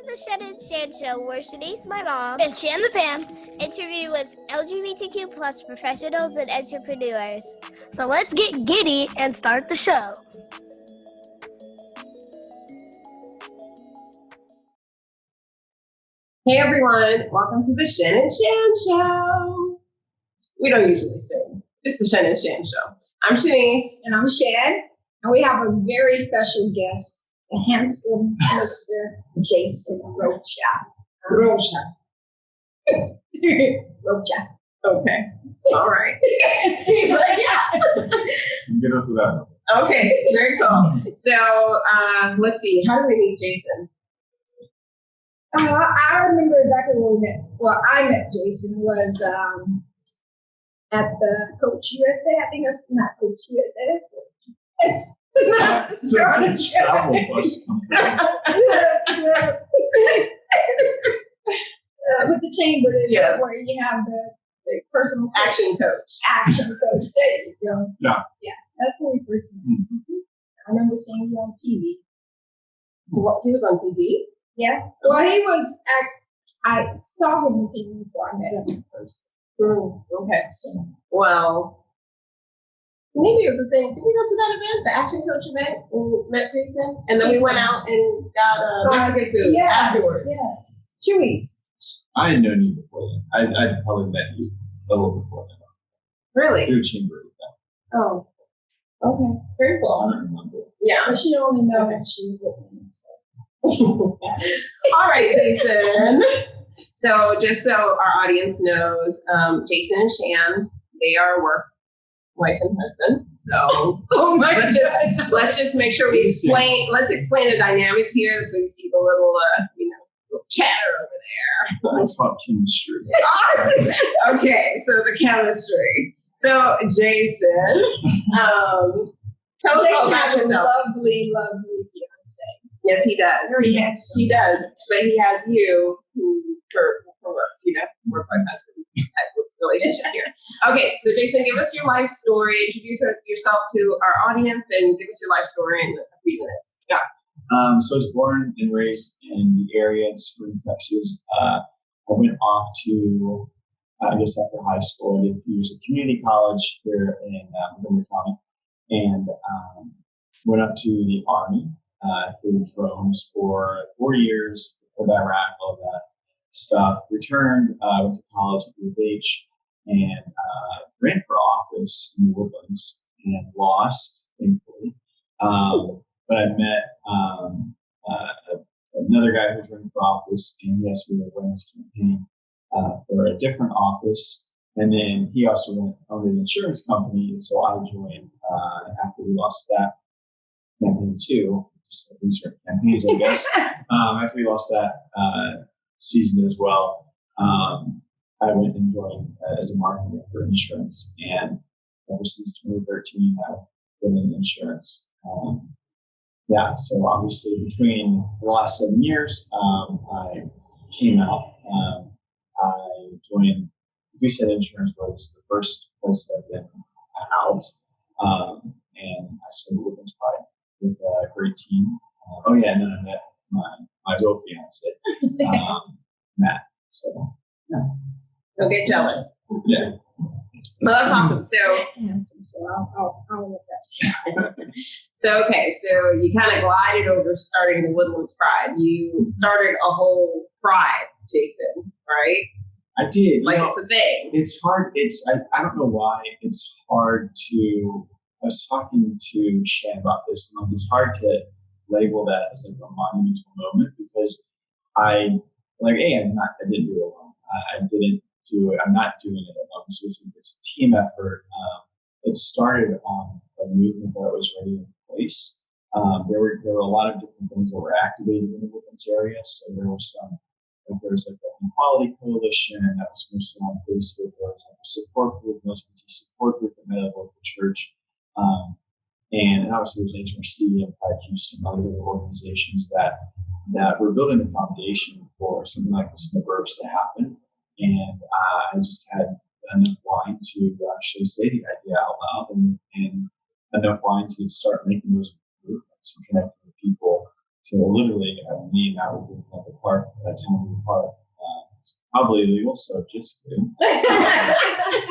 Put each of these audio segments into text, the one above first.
is the Shen and Shan Show, where Shenice, my mom, and Shan the Pam interview with LGBTQ plus professionals and entrepreneurs. So let's get giddy and start the show. Hey everyone, welcome to the Shen and Shan Show. We don't usually sing. It's the Shen and Shan Show. I'm Shenice. And I'm Shan. And we have a very special guest, the handsome Mr. Jason Rocha. Rocha. Rocha. Okay. All right. He's like, yeah. Get up to that. Okay, very cool. So let's see. How do we meet Jason? I remember exactly where we met. Well, I met Jason was at the Coach USA. I think that's not Coach USA. It's a travel bus company. With the chamber, Yes. where you have the personal coach. Action coach. Action coach. There you go. Yeah. Yeah, that's when we first met. I remember seeing you on TV. Well, he was on TV? Yeah. Well, he was I saw him on TV before I met him in person. Okay. Well, maybe it was the same. Did we go to that event, the Action Coach event, and met Jason? And then we went out and got Mexican food afterwards. Yes. Chewy's. I had known you before then. I'd probably met you a little before then. Really? Through chamber. Oh. Okay. Very I cool. don't remember. Yeah. But she only know that she was with me. So. All right, Jason. So just so our audience knows, Jason and Shan, they are wife and husband. So let's just make sure we explain. Let's explain the dynamic here, so you see the little chatter over there. That's about chemistry. Okay, so the chemistry. So Jason, tell us all about yourself. Lovely, lovely fiance. Yes, he does. Very handsome. He does, but he has you who for work, work wife husband type of relationship here. Okay, so Jason, give us your life story. Introduce yourself to our audience and give us your life story in a few minutes. Yeah. So I was born and raised in the area in Spring, Texas. I went off to, after high school, I did a few years of community college here in Montgomery County, and went up to the Army. Flew drones for 4 years of Iraq, all that stuff. Returned, went to college at U of H, and ran for office in the Woodlands and lost, thankfully. But I met another guy who was running for office, and yes, we were running his campaign for a different office. And then he also owned an insurance company, and so I joined after we lost that campaign too. Certain campaigns, I guess. After we lost that season as well, I went and joined as a marketer for insurance, and ever since 2013, I've been in insurance. So obviously between the last 7 years, I came out. I joined Goosehead Insurance, was the first place that I've been out, and I started Woodlands Pride with a great team. And then I met my real fiance, Matt. So, yeah. Don't get jealous. Yeah. Well, that's awesome. So, Handsome, so I'll look that. so you kind of glided over starting the Woodlands Pride. You started a whole pride, Jason, right? I did. It's a thing. It's hard. I don't know why. It's hard to. I was talking to Shen about this, and it's hard to label that as a monumental moment because I didn't do it alone. I didn't do it. I'm not doing it alone. So it's a team effort. It started on a movement that was already in place. There were a lot of different things that were activated in the Woodlands area. So there was the Equality Coalition that was posted on Facebook. There was a support group, an LGBT support group that met at a local church. And obviously there's HRC and Pride Houston and other organizations that were building the foundation for something like this in the burbs to happen. And I just had enough wine to actually say the idea out loud and enough wine to start making those movements and connecting with people to literally me and I was doing another park at Town Park. It's probably illegal, so just kidding.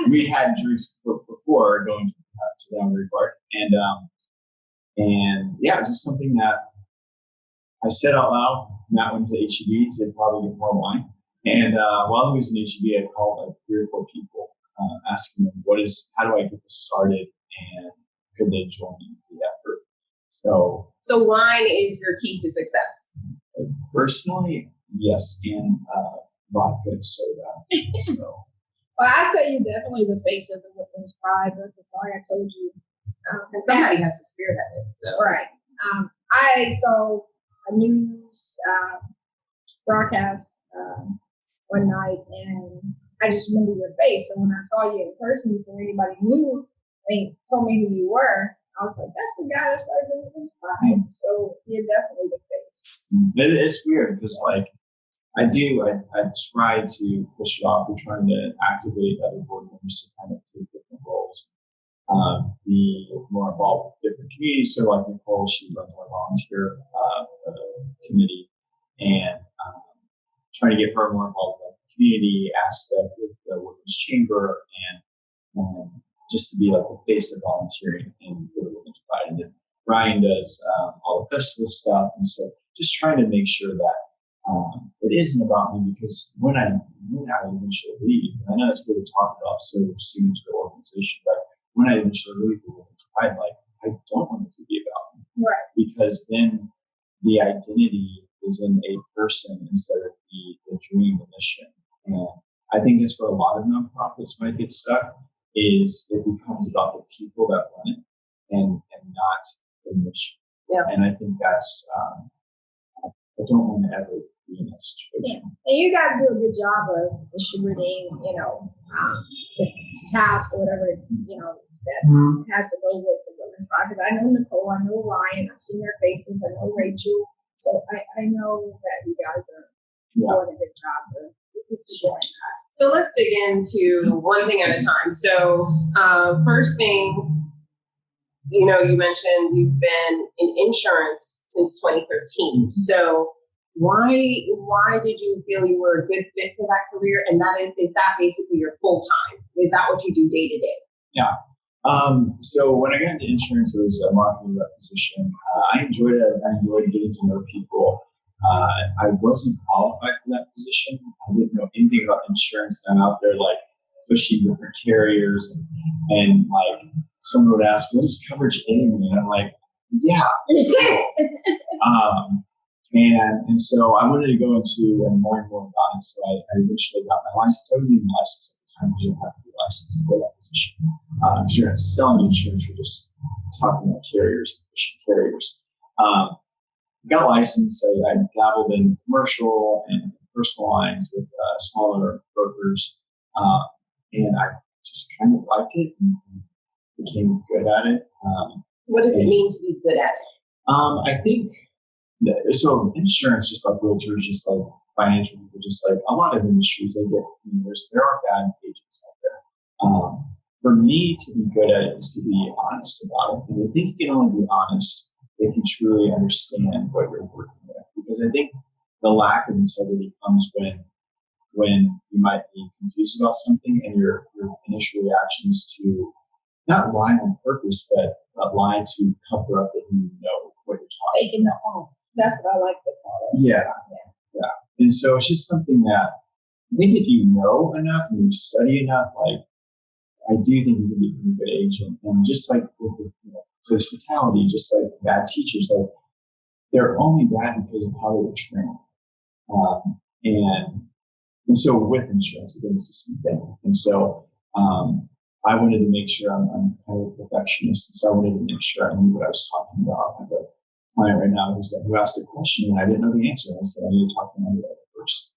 We had drinks before going to Downbury Park, and yeah, just something that I said out loud. Matt went to HEB to probably get more wine, and while he was in HEB, I called like 3 or 4 people, asking them how do I get this started, and could they join the effort? So wine is your key to success. Personally, yes, and vodka and soda. So. Well, I say you're definitely the face of the Woodlands Pride, because like I told you, And somebody has to spearhead it. So. right. I saw a news broadcast one night, and I just remember your face. And when I saw you in person before anybody knew, they told me who you were. I was like, that's the guy that started the Woodlands Pride. So you're definitely the face. It's weird because, like, I try to push it off. We're trying to activate other board members to kind of take different roles, be more involved with different communities. So, like Nicole, she runs our volunteer committee, and trying to get her more involved with the community aspect with the Women's Chamber, and just to be like the face of volunteering for the Women's Pride. And then Ryan does all the festival stuff, and so just trying to make sure that it isn't about me, because when I eventually leave, and I know that's what we talked about so soon into the organization, but when I eventually leave the Women's Pride, like, I don't want it to be about me. Right. Because then the identity is in a person instead of the dream, the mission. And I think it's where a lot of nonprofits might get stuck, is it becomes about the people that run it and not the mission. Yeah. And I think that's, I don't want to ever be in that situation. Yeah. And you guys do a good job of distributing, the task or whatever, that has to go with the Women's Pride. Because I know Nicole, I know Ryan, I've seen their faces, I know Rachel. So I know that you guys are doing a good job of showing that. So let's dig into one thing at a time. So first thing, you mentioned you've been in insurance since 2013. So why did you feel you were a good fit for that career? And is that basically your full time? Is that what you do day to day? Yeah. So when I got into insurance, it was a marketing rep position. I enjoyed it. I enjoyed getting to know people. I wasn't qualified for that position. I didn't know anything about insurance. I'm out there like pushing different carriers, and like someone would ask, "What does coverage A mean?" And I'm like, "Yeah." And so I wanted to go into and learn more about it. So I eventually got my license. I wasn't even licensed at the time. You don't have to be licensed for that position. Because you're not selling insurance, you're just talking about carriers and pushing carriers. Got licensed. I dabbled in commercial and personal lines with smaller brokers. And I just kind of liked it and became good at it. What does it mean to be good at it? I think so. Insurance, just like realtors, just like financial people, just like a lot of industries, there are bad agents out there. For me to be good at it is to be honest about it. And I think you can only be honest if you truly understand what you're working with. Because I think the lack of integrity comes when you might be confused about something and your initial reaction is to not lie on purpose, but lie to cover up that you know what you're talking Making the home. That's what I like to call it. Yeah. And so it's just something that I think if you know enough and you study enough, like, I do think you can become a good agent. And just like with hospitality, just like bad teachers, like, they're only bad because of how they were trained. And so with insurance, I think it's the same thing. And so I wanted to make sure I'm kind of a perfectionist. And so I wanted to make sure I knew what I was talking about. I have a client right now who asked a question and I didn't know the answer. I said, I need to talk to my lawyer first.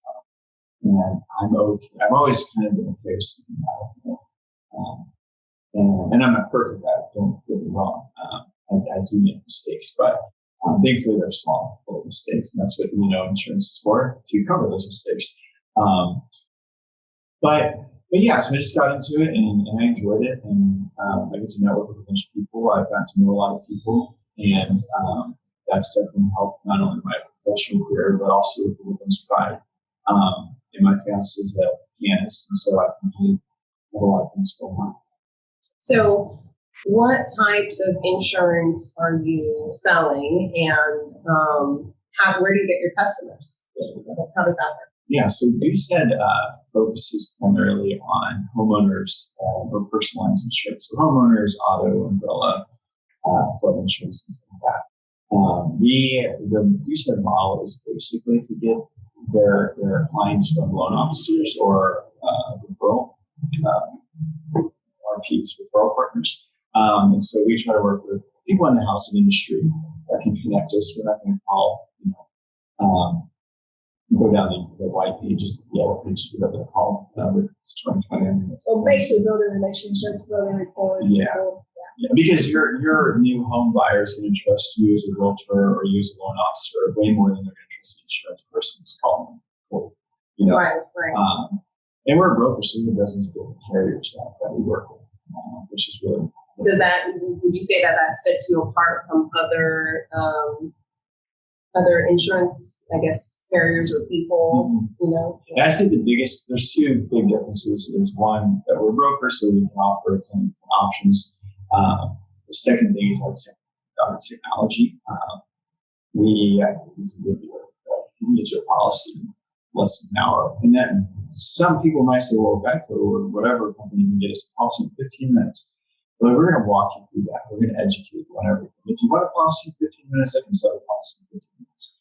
And I'm okay. I've always kind of been okay with something about it. And I'm not perfect at it. Don't get me wrong. I do make mistakes, but thankfully they're small little mistakes. And that's what, insurance is for, to cover those mistakes. But yeah, so I just got into it and I enjoyed it. And I get to network with a bunch of people. I've gotten to know a lot of people. And that's definitely helped not only my professional career, but also with the Woodlands Pride. And my fiance is a pianist, and so I can have a lot of things going on. So, what types of insurance are you selling, and where do you get your customers? How does that work? Yeah, so Goosehead focuses primarily on homeowners or personal lines insurance. So homeowners, auto, umbrella, flood insurance, things like that. The Goosehead model is basically to get their clients from loan officers or referral RPs, referral partners. And so we try to work with people in the housing industry that can connect us. We're not going to call, go down the white pages, the yellow pages, whatever they're called. It's 2020. So basically building relationships, building rapport. Yeah. Yeah, because your new home buyer is going to trust you as a realtor or you as a loan officer way more than they're going to trust the insurance person who's calling them. Right. And we're a broker, so we have dozens of different carriers that we work with, which is really. Would you say that sets you apart from other insurance, I guess, carriers or people, And I say there's two big differences. Is one, that we're brokers, so we can offer a ton of options. The second thing is our technology. We can give you your policy in less than an hour. And then some people might say, well, Geico or whatever company can get us a policy in 15 minutes. But we're going to walk you through that. We're going to educate you on everything. If you want a policy in 15 minutes, I can sell a policy in 15 minutes.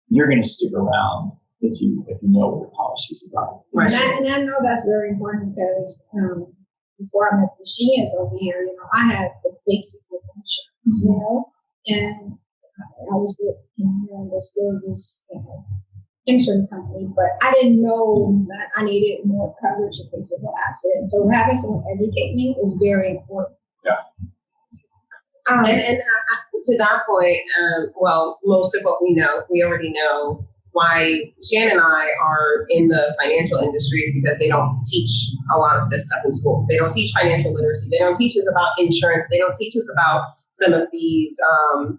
You're going to stick around if you know what your policy is about. Right. And I know that's very important because before I met the Shenice over here, I had the basic insurance, and I was with this insurance company, but I didn't know that I needed more coverage in case of an accident. So having someone educate me is very important. Yeah. And to that point, most of what we already know why Shan and I are in the financial industry is because they don't teach a lot of this stuff in school. They don't teach financial literacy. They don't teach us about insurance. They don't teach us about some of these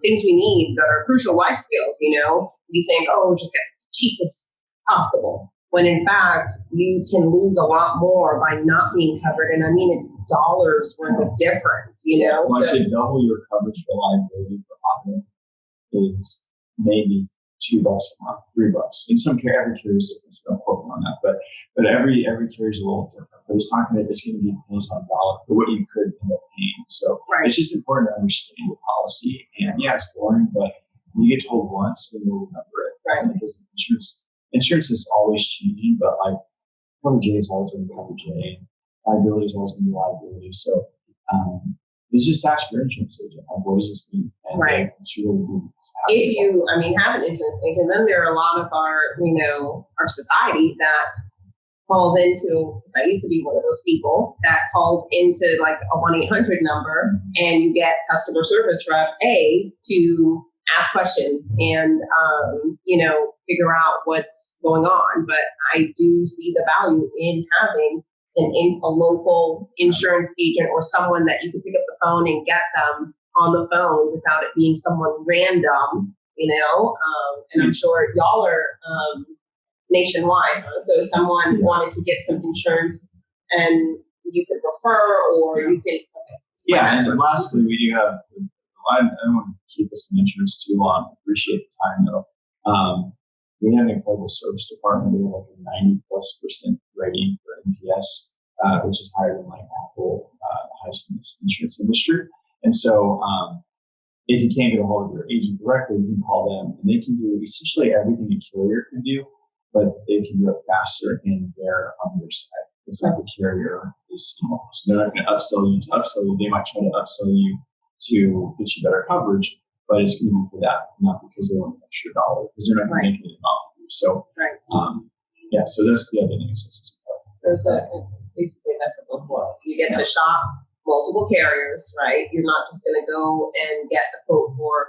things we need that are crucial life skills. We think, just get the cheapest possible. When in fact, you can lose a lot more by not being covered. And I mean, it's dollars worth of difference, Well, to double your coverage for liability for auto is maybe $2 a month, $3. In some every carrier is different, so don't quote me on that. But every carrier is a little different. But it's going to be pennies on dollar for what you could end up paying. So It's just important to understand the policy. And yeah, it's boring, but when you get told once, then you'll remember it. Right. Because insurance is always changing, but like coverage A is always going to be coverage A. Liability is always going to be liability. So it's just ask your insurance agent, what does this mean? And right. If you, have an insurance agent, then there are a lot of our society that calls into, because I used to be one of those people that calls into like a 1-800 number and you get customer service rep A to ask questions and, figure out what's going on. But I do see the value in having a local insurance agent or someone that you can pick up the phone and get them on the phone without it being someone random, and I'm sure y'all are nationwide. So if someone wanted to get some insurance and you could refer or you can. And lastly, we do have, I don't want to keep us in insurance too long. I appreciate the time though. We have an incredible service department. We have like a 90+% rating for NPS, which is higher than like Apple, highest in the insurance industry. And so, if you can't get a hold of your agent directly, you can call them and they can do essentially everything a carrier can do, but they can do it faster on their side. It's like the carrier is, so they're not going to upsell you to upsell you. They might try to upsell you to get you better coverage, but it's going to be for that, not because they want an extra dollar, because they're not going to make anything off of you. So, so that's the other thing. So it's basically that's the book world. So you get to shop multiple carriers, right? You're not just going to go and get the quote for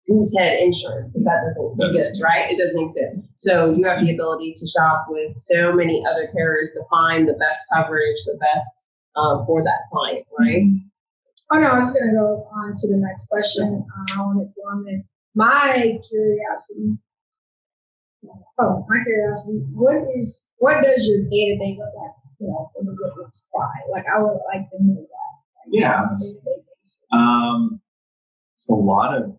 Goosehead Insurance because that doesn't exist, right? It doesn't exist. So you have the ability to shop with so many other carriers to find the best coverage, the best for that client, right? Oh no, I was going to go on to the next question on employment. my curiosity. What does your day-to-day look like? For the Woodlands Pride. Like, I would like to know that. Yeah. On a day-to-day basis. It's a lot of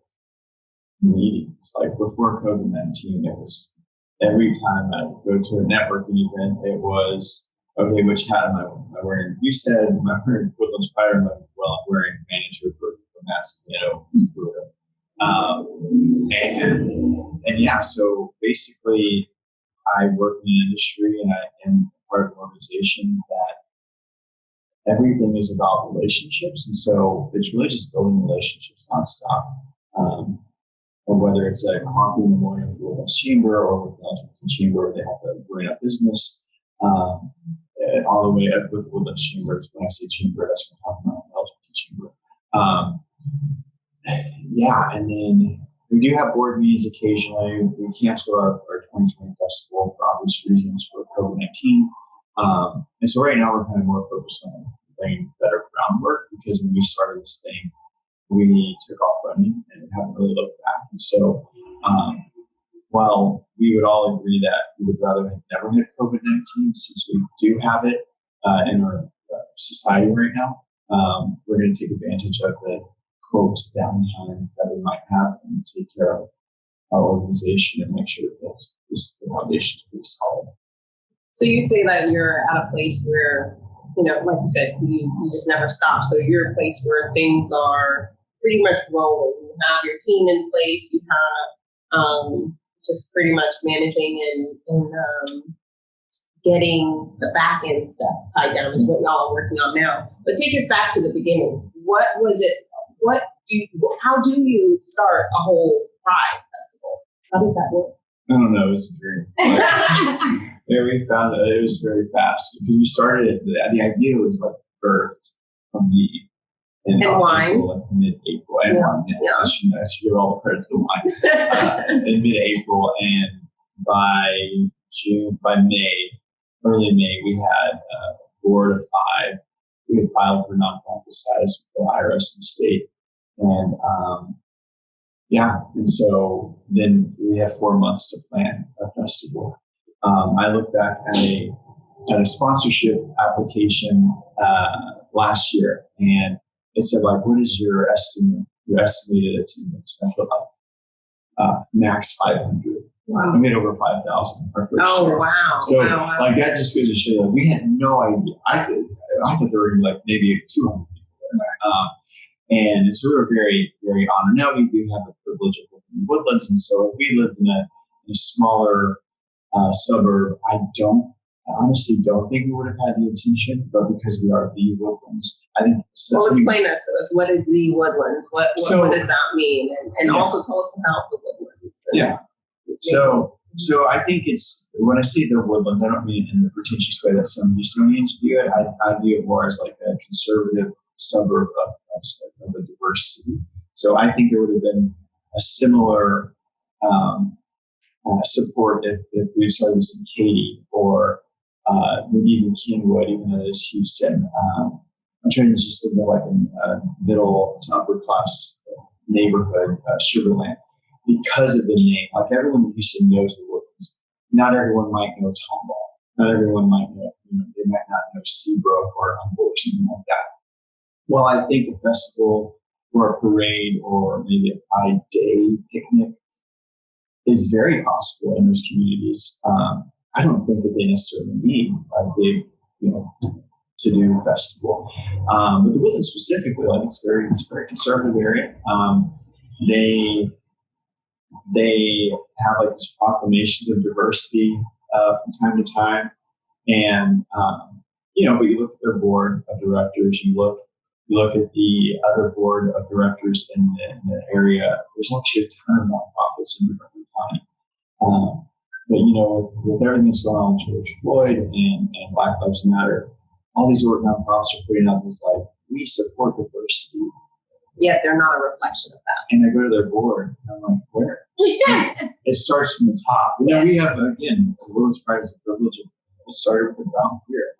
meetings. Like before COVID-19, it was every time I would go to a networking event, it was, okay, which hat am I wearing? Am I wearing Goosehead? Am I wearing Woodlands Pride? I'm wearing manager for Massachusetts, Florida. And yeah, so basically I work in an industry and I am part of an organization that everything is about relationships. And so it's really just building relationships nonstop. And whether it's a coffee in the morning with the Woodlands Chamber or with the LGBT Chamber, they have a growing up business, all the way up with the Woodlands Chamber. When I say chamber, that's what I'm talking about, the LGBT Chamber. Yeah, and then we do have board meetings occasionally. We canceled our 2020 festival for obvious reasons for COVID-19. And so right now we're kind of more focused on laying better groundwork, because when we started this thing, we took off running and haven't really looked back. And so while we would all agree that we would rather have never had COVID-19, since we do have it in our society right now, we're going to take advantage of the quote downtime that we might have and take care of our organization and make sure that the foundation is pretty solid. So you'd say that you're at a place where, like you said, you just never stop. So you're a place where things are pretty much rolling. You have your team in place. You have just pretty much managing and getting the back end stuff tied down is what y'all are working on now. But take us back to the beginning. What was it? How do you start a whole Pride Festival? How does that work? I don't know. It was a dream. Yeah, we found that it was very fast because we started it. The idea was like birthed from me in wine, like mid-April. And wine. Yeah. I should give all the credit to the wine. In mid-April, and by May, early May, we had a board of 5. We had filed for nonprofit status with the IRS and the state. And and so then we have 4 months to plan a festival. I look back at a sponsorship application last year, and it said, like, what is your estimated attendance? And I put max 500. Wow. We made over 5,000 our first year. Wow. So wow. like that just goes to show that we had no idea. I thought there were like maybe 200 people there. And so we were very, very honored. Now we do have the privilege of living in Woodlands, and so if we lived in a smaller suburb, I honestly don't think we would have had the attention, but because we are the Woodlands, I think. Well, explain that to us. What is the Woodlands? What does that mean? And also tell us about the Woodlands. Yeah. So I think it's, when I say the Woodlands, I don't mean it in the pretentious way that some Houstonians view it. I view it more as like a conservative suburb of a diverse city. So I think there would have been a similar support if we started this in Katy or maybe even Kingwood, even though it's Houston. I'm trying to just live like in a middle to upper class neighborhood, Sugarland, because of the name. Like everyone in Houston knows the Woodlands. Not everyone might know Tomball. Not everyone might know, they might not know Seabrook or Humboldt or something like that. Well, I think a festival or a parade or maybe a Pride Day picnic is very possible in those communities. I don't think that they necessarily need a big, to-do festival. But the Woodlands specifically, like it's a very conservative area. They have like these proclamations of diversity from time to time, and but you look at their board of directors, you look at the other board of directors in the area. There's actually a ton of nonprofits in the county. But with everything that's going on with George Floyd and Black Lives Matter, all these nonprofits are putting up this like, we support diversity. Yet they're not a reflection of that. And I go to their board, and I'm like, where? It starts from the top. We have, again, the Woodlands Pride is a privilege. It started with the ground here.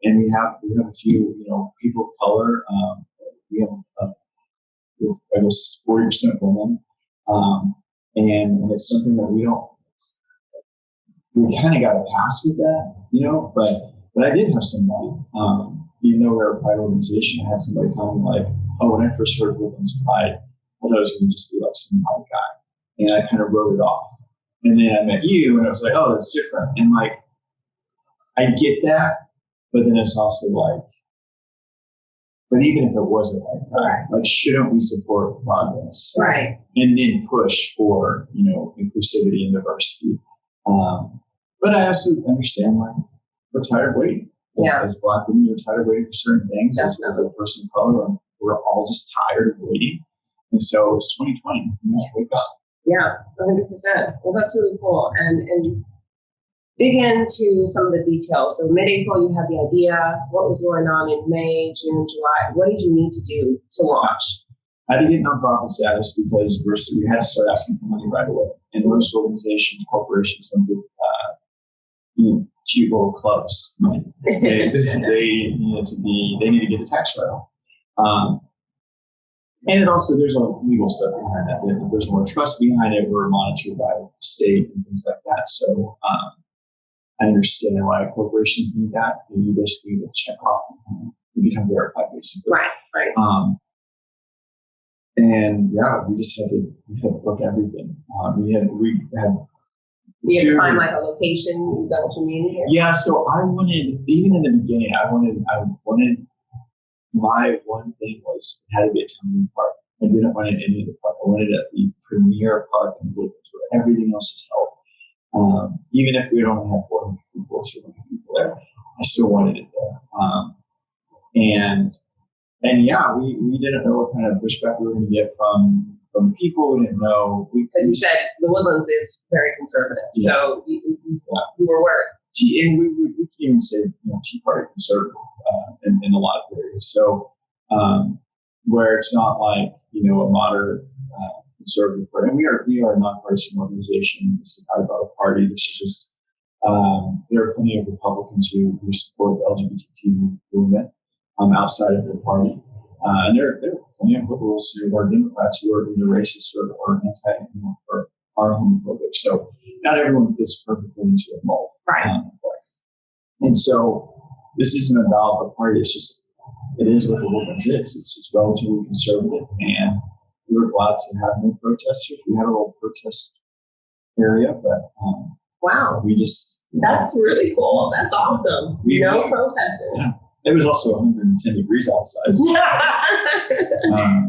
And we have a few, people of color. We have, I guess, 40% women. And it's something that we kind of got a pass with that, but I did have somebody, even though we're a pride organization, I had somebody tell me like, oh, when I first heard Woodlands Pride, I thought it was going to just be like some white guy. And I kind of wrote it off. And then I met you and I was like, oh, that's different. And like, I get that, but then it's also like, but even if it wasn't like that, like, shouldn't we support progress? Right. And then push for, inclusivity and diversity. But I also understand, like, we're tired of waiting. As Black women, you're tired of waiting for certain things. As a person of color, we're all just tired of waiting. And so it's 2020. Wake up. Yeah, 100%. Well, that's really cool. And dig into some of the details. So mid-April, you had the idea. What was going on in May, June, July? What did you need to do to launch? I had to get nonprofit status because we had to start asking for money right away. And most organizations, corporations, don't get cute little clubs money. They need to get a tax write-off. And it also, there's a legal stuff behind that. There's more trust behind it. We're monitored by the state and things like that. So I understand why corporations need that. You basically get a check off. You become verified, basically. Right. And yeah, we had to book everything. We had. You had to find like a location. Is that what you mean here? Yeah. So I wanted, even in the beginning, I wanted. My one thing was it had to be a town park. I didn't want it in any of the park. I wanted it at the premier park in Woodlands where everything else is held. Even if we don't have 400 people or 200 people there, I still wanted it there. And yeah, we didn't know what kind of pushback we were going to get from people. We didn't know. Because you said the Woodlands is very conservative. Yeah. So you were worried. And we can even say, Tea Party conservative in a lot of areas. So where it's not like, a moderate conservative party. And we are a nonpartisan organization. This is not about a party. This is just, there are plenty of Republicans who support the LGBTQ movement outside of their party. And there are plenty of liberals who are Democrats who are either racist or anti, or are homophobic. So not everyone fits perfectly into a mold. Right. Of course. And so this isn't about the party. It's just, it is what the Woodlands is. It's relatively conservative, and we were glad to have no protesters. We had a little protest area, but wow, that's really cool. That's awesome. No protesters. Yeah. It was also 110 degrees outside. So.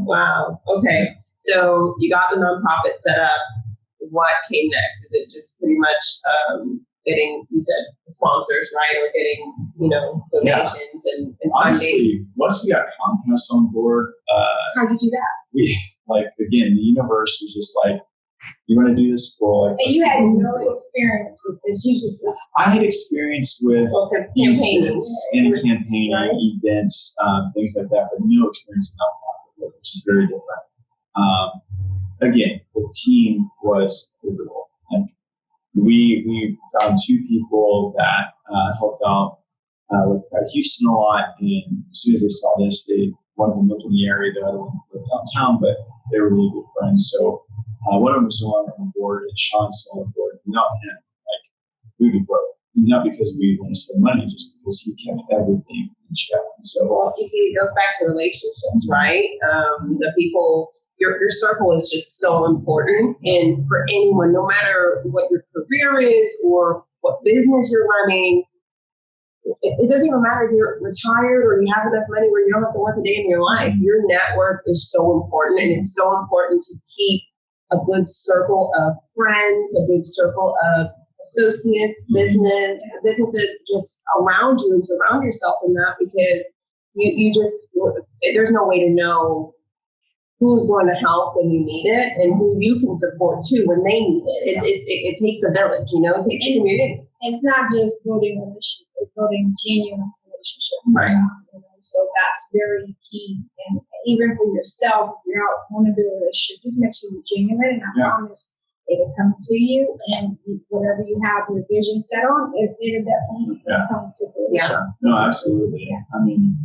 Wow. Okay. So you got the nonprofit set up. What came next? Is it just pretty much getting, you said, sponsors, right? Or getting, donations and honestly, funding? Once we got Comcast on board, how'd you do that? We, again, the universe was just like, you want to do this? Cool. And you had no experience with this. You just I had experience with campaigning, right? Events, things like that, but no experience in nonprofit, which is very different. Again, the team was pivotal. Like we found two people that helped out with Houston a lot, and as soon as they saw this, one of them lived in the area, the other one lived downtown, but they were really good friends. So one of them was still on board, and Sean's still on board. Without him, we would grow. Not because we want to spend money, just because he kept everything in check. So, well, you see, it goes back to relationships, right? The people. Your circle is just so important, and for anyone, no matter what your career is or what business you're running, it doesn't even matter if you're retired or you have enough money where you don't have to work a day in your life. Your network is so important, and it's so important to keep a good circle of friends, a good circle of associates, businesses just around you, and surround yourself in that, because you just, there's no way to know who's going to help when you need it and who you can support too when they need it. It takes a village, it takes a community. It's not just building relationships, it's building genuine relationships. Right. So that's very key. And even for yourself, if you're out want to build a relationship, just make sure you're genuine, and I promise it'll come to you, and whatever you have your vision set on, it'll definitely come to fruition. Yeah. No, absolutely. I mean,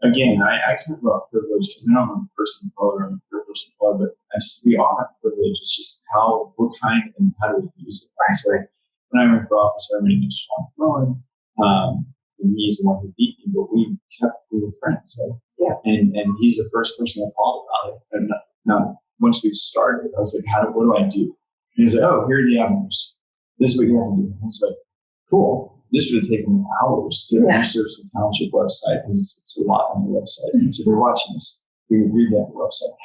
again, I talk about privilege because I don't know the person of color, I'm a privileged of color, but we all have privilege privilege. It's just we're kind and how do we use it. Right. So when I ran for office, I ran against John Cohen, and he's the one who beat me, but we were friends. So, and he's the first person I called about it. And now, once we started, I was like, what do I do? And he's like, oh, here are the avenues. This is what you have to do. I was like, cool. This would have taken me hours to research the township website because it's a lot on the website. So they're watching this. We read that website.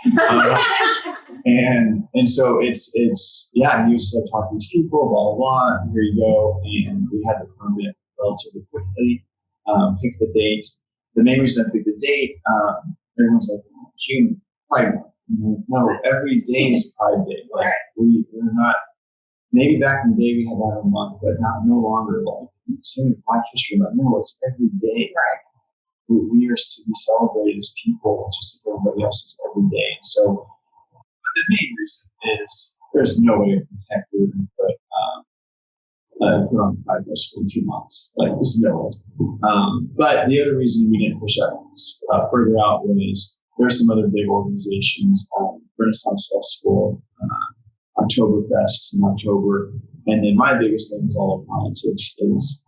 And so it's he was like, talk to these people, blah, blah, blah. Here you go. And we had the permit relatively quickly. Pick the date. The main reason I picked the date, everyone's like, June, Pride Month. No, every day is Pride Day. Like we're not, maybe back in the day we had that a month, but no longer like same with Black History Month. No, it's every day. Right. We are to be celebrated as people just like everybody else is every day. And so the main reason is there's no way of heck we would put on Pride Festival in 2 months. Like there's no way. But the other reason we didn't push that further out was there's some other big organizations, Renaissance Festival, Oktoberfest in October. And then my biggest thing with all of politics is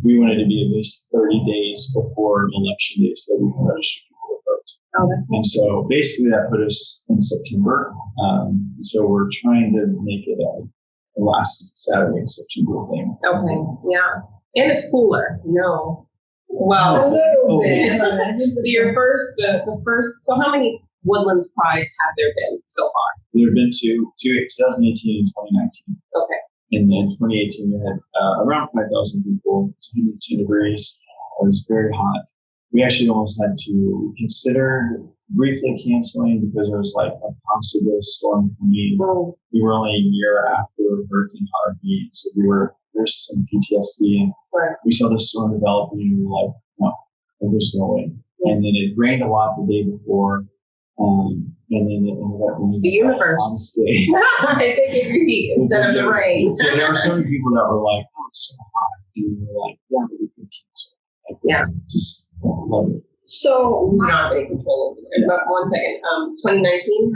we wanted to be at least 30 days before election day so that we can register people to vote. Oh, that's and so basically that put us in September. So we're trying to make it a last Saturday in September thing. Okay, yeah. And it's cooler, Well, a little bit. So your the first, so how many Woodlands Prides have there been so far? There have been two 2018 and 2019. Okay. And then 2018, we had around 5,000 people, 102 degrees. It was very hot. We actually almost had to consider briefly canceling because there was like a possible storm coming. Oh. We were only a year after Hurricane Harvey, so there's some PTSD, and we saw the storm developing, and we were like, no, there's no way. Yeah. And then it rained a lot the day before. And then it ended up it's the universe. Honestly. They gave you heat instead of the rain. So there were so many people that were like, oh, it's so hot. And we were like, yeah, but we can cancel. Like, just love it. So we don't have any control over there. But 1 second. 2019,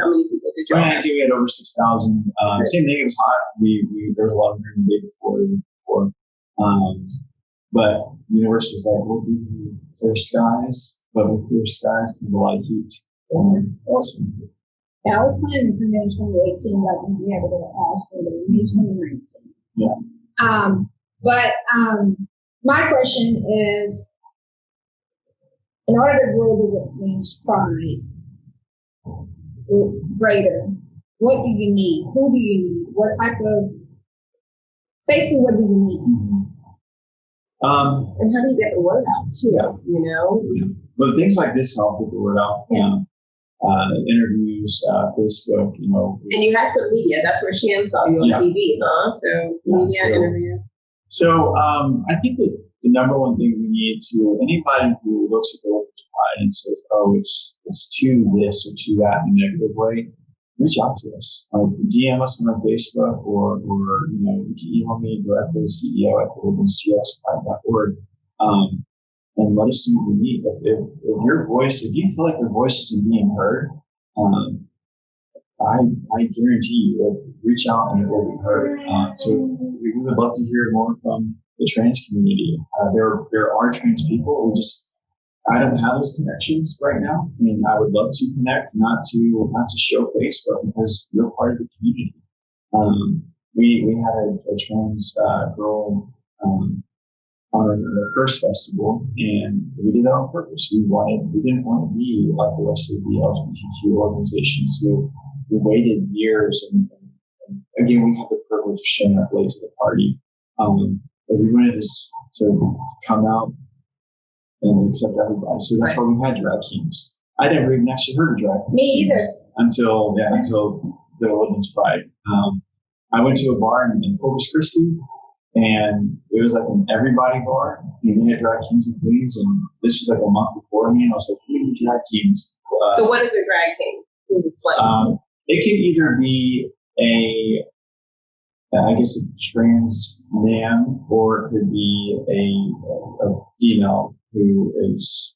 how many people did you have? 2019, we had over 6,000. Same thing, it was hot. There was a lot of rain the day before. But the university was like, we'll give you clear skies, but with clear skies comes a lot of heat. Awesome. Yeah, I was planning to come in 2018, but I think we had to go to Austin in 2019. Yeah. But my question is, in order to grow the Woodlands Pride greater, what do you need? Who do you need? What do you need? And how do you get the word out too? Yeah. Well, things like this help get the word out. Yeah. Interviews, Facebook, And you had some media. That's where Shan saw you on TV, huh? So media interviews. So I think that the number one thing we need to anybody who looks at the Woodlands Pride and says, "Oh, it's to this or to that" in a negative way, reach out to us. DM us on our Facebook, or you can email me directly, CEO@woodlandspride.org, and let us know what we need. If you feel like your voice isn't being heard, I guarantee you will reach out and it will be heard. So we would love to hear more from the trans community. There are trans people. I don't have those connections right now, and I would love to connect, not to show face, but because you're part of the community. We had a trans girl on our first festival, and we did that on purpose. We didn't want to be like the rest of the LGBTQ organizations who waited years, and again, we have the privilege of showing up late to the party. But we wanted to come out and accept everybody. So that's why we had drag kings. I never even actually heard of drag kings. Me either. Until the Woodlands Pride. I went to a bar in Corpus Christi, and it was like an everybody bar. And they had drag kings and queens, and this was like a month before me, and I was like, we need drag kings. So what is a drag king? It can either be a trans man, or it could be a female who is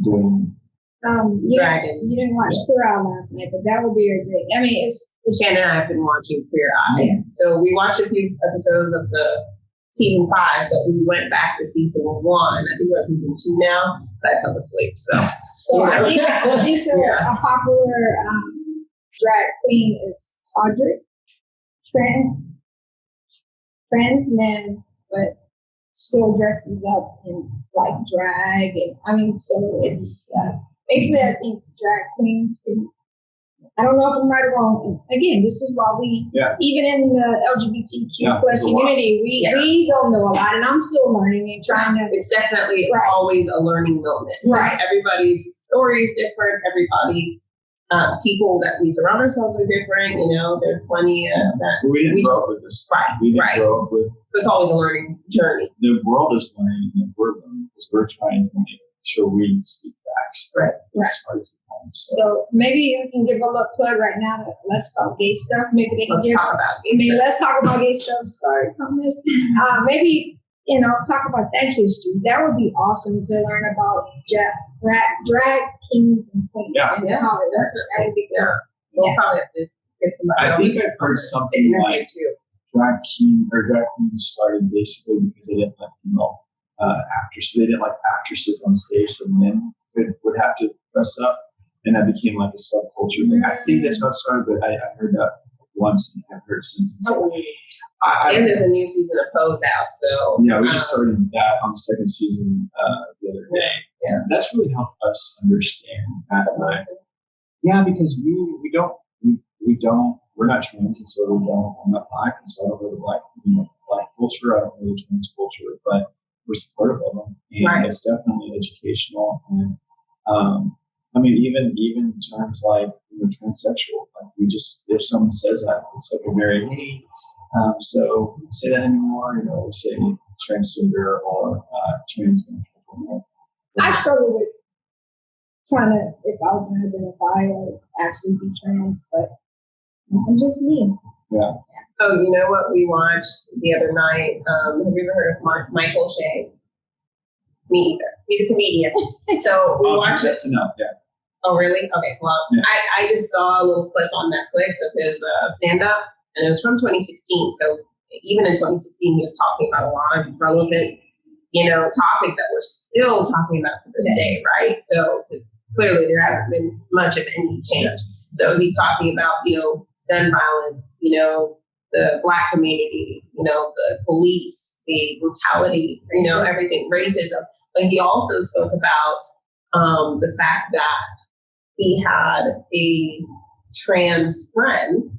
doing Dragon. You didn't watch Queer Eye last night, but that would be a great. I mean, it's Shan and I have been watching Queer Eye. Yeah. So we watched a few episodes of the season 5, but we went back to season 1. I think we're on season 2 now, but I fell asleep. So I think a popular drag queen is Audrey, trans man, but still dresses up in like drag, and I mean, so it's basically I think drag queens can. I don't know if I'm right or wrong. And again, this is why we, even in the LGBTQ plus community, we don't know a lot, and I'm still learning and trying to. It's definitely always a learning moment. Right. Everybody's story is different. Everybody's people that we surround ourselves with different. You know, there's plenty of that. We didn't grow up with this. Right. We didn't grow up with. So it's always a learning journey. The world is learning, and we're learning because we're trying to make sure we speak facts. Right. As hard as it comes. So maybe we can give a little plug right now to Let's Talk Gay Stuff. Maybe they can talk about gay stuff. Let's talk about gay stuff. Sorry, Thomas. Maybe, talk about that history. That would be awesome to learn about drag kings and queens and how it works. That would be good. We'll probably have to get somebody. I think I've heard something like drag queens started basically because they didn't let female actresses. They didn't like actresses on stage, so men would have to dress up, and that became like a subculture thing. I think that's how it started, but I heard that once and I've heard it since. So and there's a new season of Pose out, so we just started that on the second season the other day. Yeah, that's really helped us understand that. Yeah, because we're not trans, and so we're not black, and so I don't know the black culture. I don't know the trans culture, but we're supportive of them, and it's definitely educational. And I mean, even terms like transsexual, like if someone says that, it's like a very so we don't say that anymore. We say transgender or transgender. I struggle with trying to, if I was going to identify or actually be trans, but I'm just me. Yeah. Oh, you know what we watched the other night? Have you ever heard of Michael Shea? Me either. He's a comedian. So we watched it. Yeah. Oh, really? Okay. Well, I just saw a little clip on Netflix of his stand-up, and it was from 2016. So even in 2016, he was talking about a lot of relevant, topics that we're still talking about to this day, right? So, because clearly there hasn't been much of any change. So he's talking about, gun violence, the Black community, the police, the brutality, everything, racism. But he also spoke about the fact that he had a trans friend,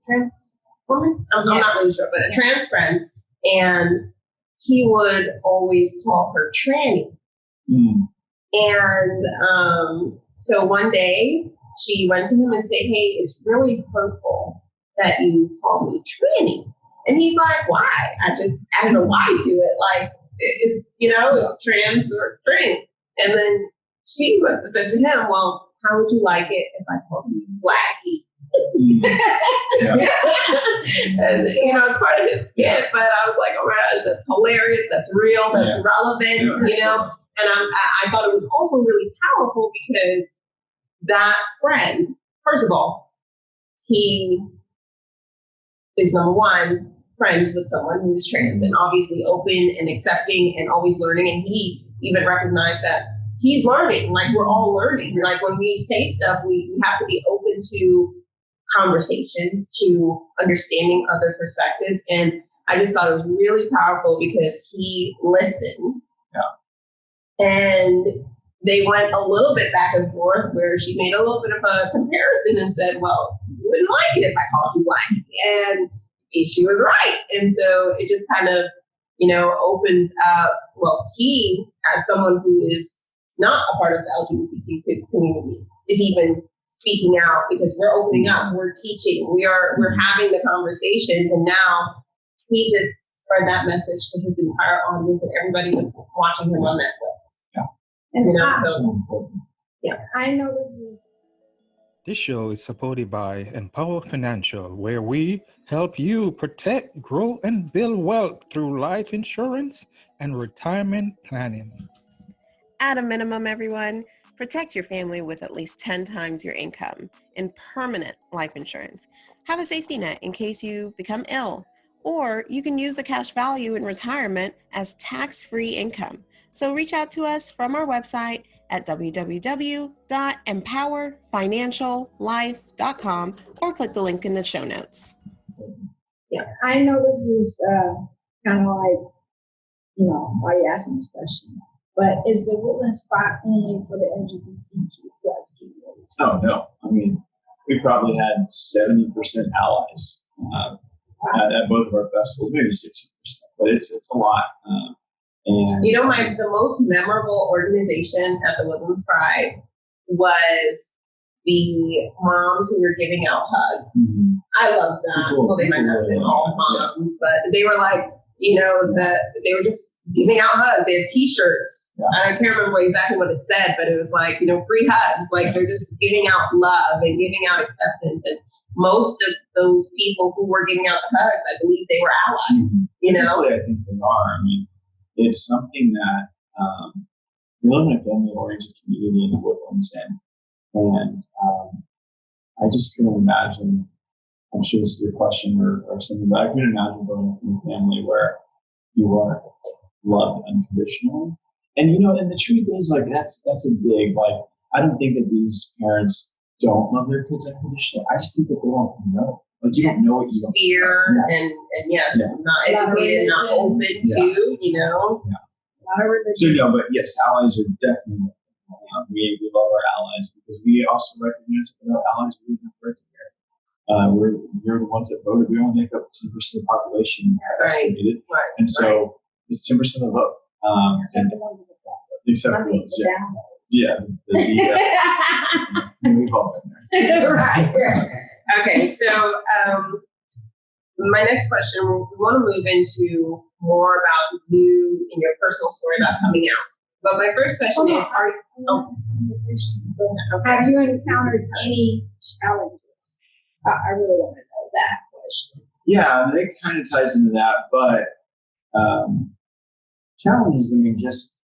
trans woman? I'm not really sure, but a trans friend, and he would always call her tranny. And so one day she went to him and said, "Hey, it's really hurtful that you call me tranny." And he's like, "Why?" I just added a Y to it. Like, it's, trans or tranny. And then she must have said to him, "Well, how would you like it if I called you Blackie?" As, it's part of his skit, but I was like, "Oh my gosh, that's hilarious. That's real. That's relevant." And I thought it was also really powerful because that friend, first of all, he is number one friends with someone who is trans and obviously open and accepting and always learning. And he even recognized that he's learning. Like, we're all learning. Like, when we say stuff, we have to be open to conversations, to understanding other perspectives. And I just thought it was really powerful because he listened. And they went a little bit back and forth where she made a little bit of a comparison and said, "Well, you wouldn't like it if I called you Black." And she was right. And so it just kind of, opens up, he, as someone who is not a part of the LGBTQ community, is even speaking out because we're opening up, we're teaching, we're having the conversations. And now he just spread that message to his entire audience and everybody that's watching him on Netflix. And I know this is. This show is supported by Empower Financial, where we help you protect, grow, and build wealth through life insurance and retirement planning. At a minimum, everyone, Protect your family with at least 10 times your income in permanent life insurance. Have a safety net in case you become ill, or you can use the cash value in retirement as tax-free income. So reach out to us from our website at www.empowerfinanciallife.com or click the link in the show notes. I know this is kind of like, why you asking this question, but is the Woodlands Pride only for the LGBTQ plus community? Oh, no. I mean, we probably had 70% allies at both of our festivals, maybe 60%, but it's a lot. And the most memorable organization at the Woodlands Pride was the moms who were giving out hugs. Mm-hmm. I love them. They might not have been all moms, but they were like, they were just giving out hugs. They had T-shirts. Yeah. I can't remember exactly what it said, but it was like, free hugs. Like they're just giving out love and giving out acceptance. And most of those people who were giving out the hugs, I believe they were allies. Really, I think they are. I mean, it's something that we live in a family-oriented community in the Woodlands, and I just couldn't imagine. I'm sure this is a question or something, but I couldn't imagine growing up in a family where you are loved unconditionally. And and the truth is, like that's a dig. Like I don't think that these parents don't love their kids unconditionally. I just think that they don't know. Like you don't know what you don't. Fear and yes, not educated, not open to. So but yes, allies are definitely. We love our allies because we also recognize that without allies we wouldn't have rights here. You're the ones that voted. We only make up 10% of the population estimated, and so it's 10% of the vote. Except for the ones we've all been there. Right. Okay, so my next question, we want to move into more about you and your personal story about coming out. But my first question is, have you encountered any challenges? I really want to know that question. Yeah, it kind of ties into that, but challenges, I mean, just...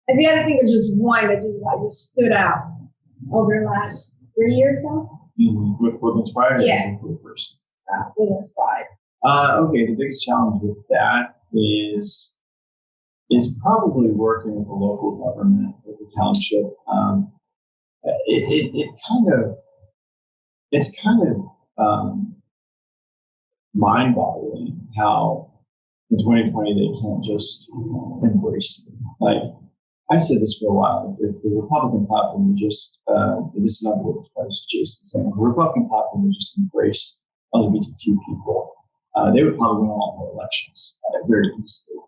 if you had to think of just one that just stood out over the last 3 years now? With Woodlands Pride? Yeah. Woodlands Pride. Okay, the biggest challenge with that is probably working with the local government, with the township. It's kind of mind-boggling how in 2020 they can't just embrace it. Like I said this for a while, if the Republican platform would just, this is not the Woodlands Pride, it's Jason saying, the Republican platform would just embrace LGBTQ people, they would probably win all the elections very easily.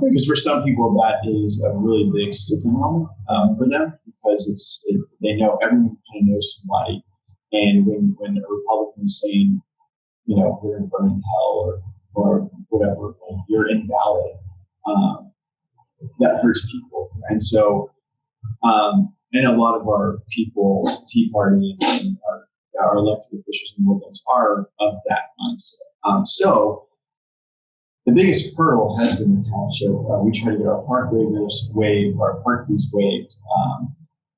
Because for some people that is a really big sticking moment for them, because they know everyone kind of knows somebody, and when a Republican is saying, we're going to burn in hell or whatever, you're invalid, that hurts people, and so and a lot of our people, Tea Party and our elected officials in Woodlands are of that mindset. So the biggest hurdle has been the township. We tried to get our park waivers waived, our park fees waived,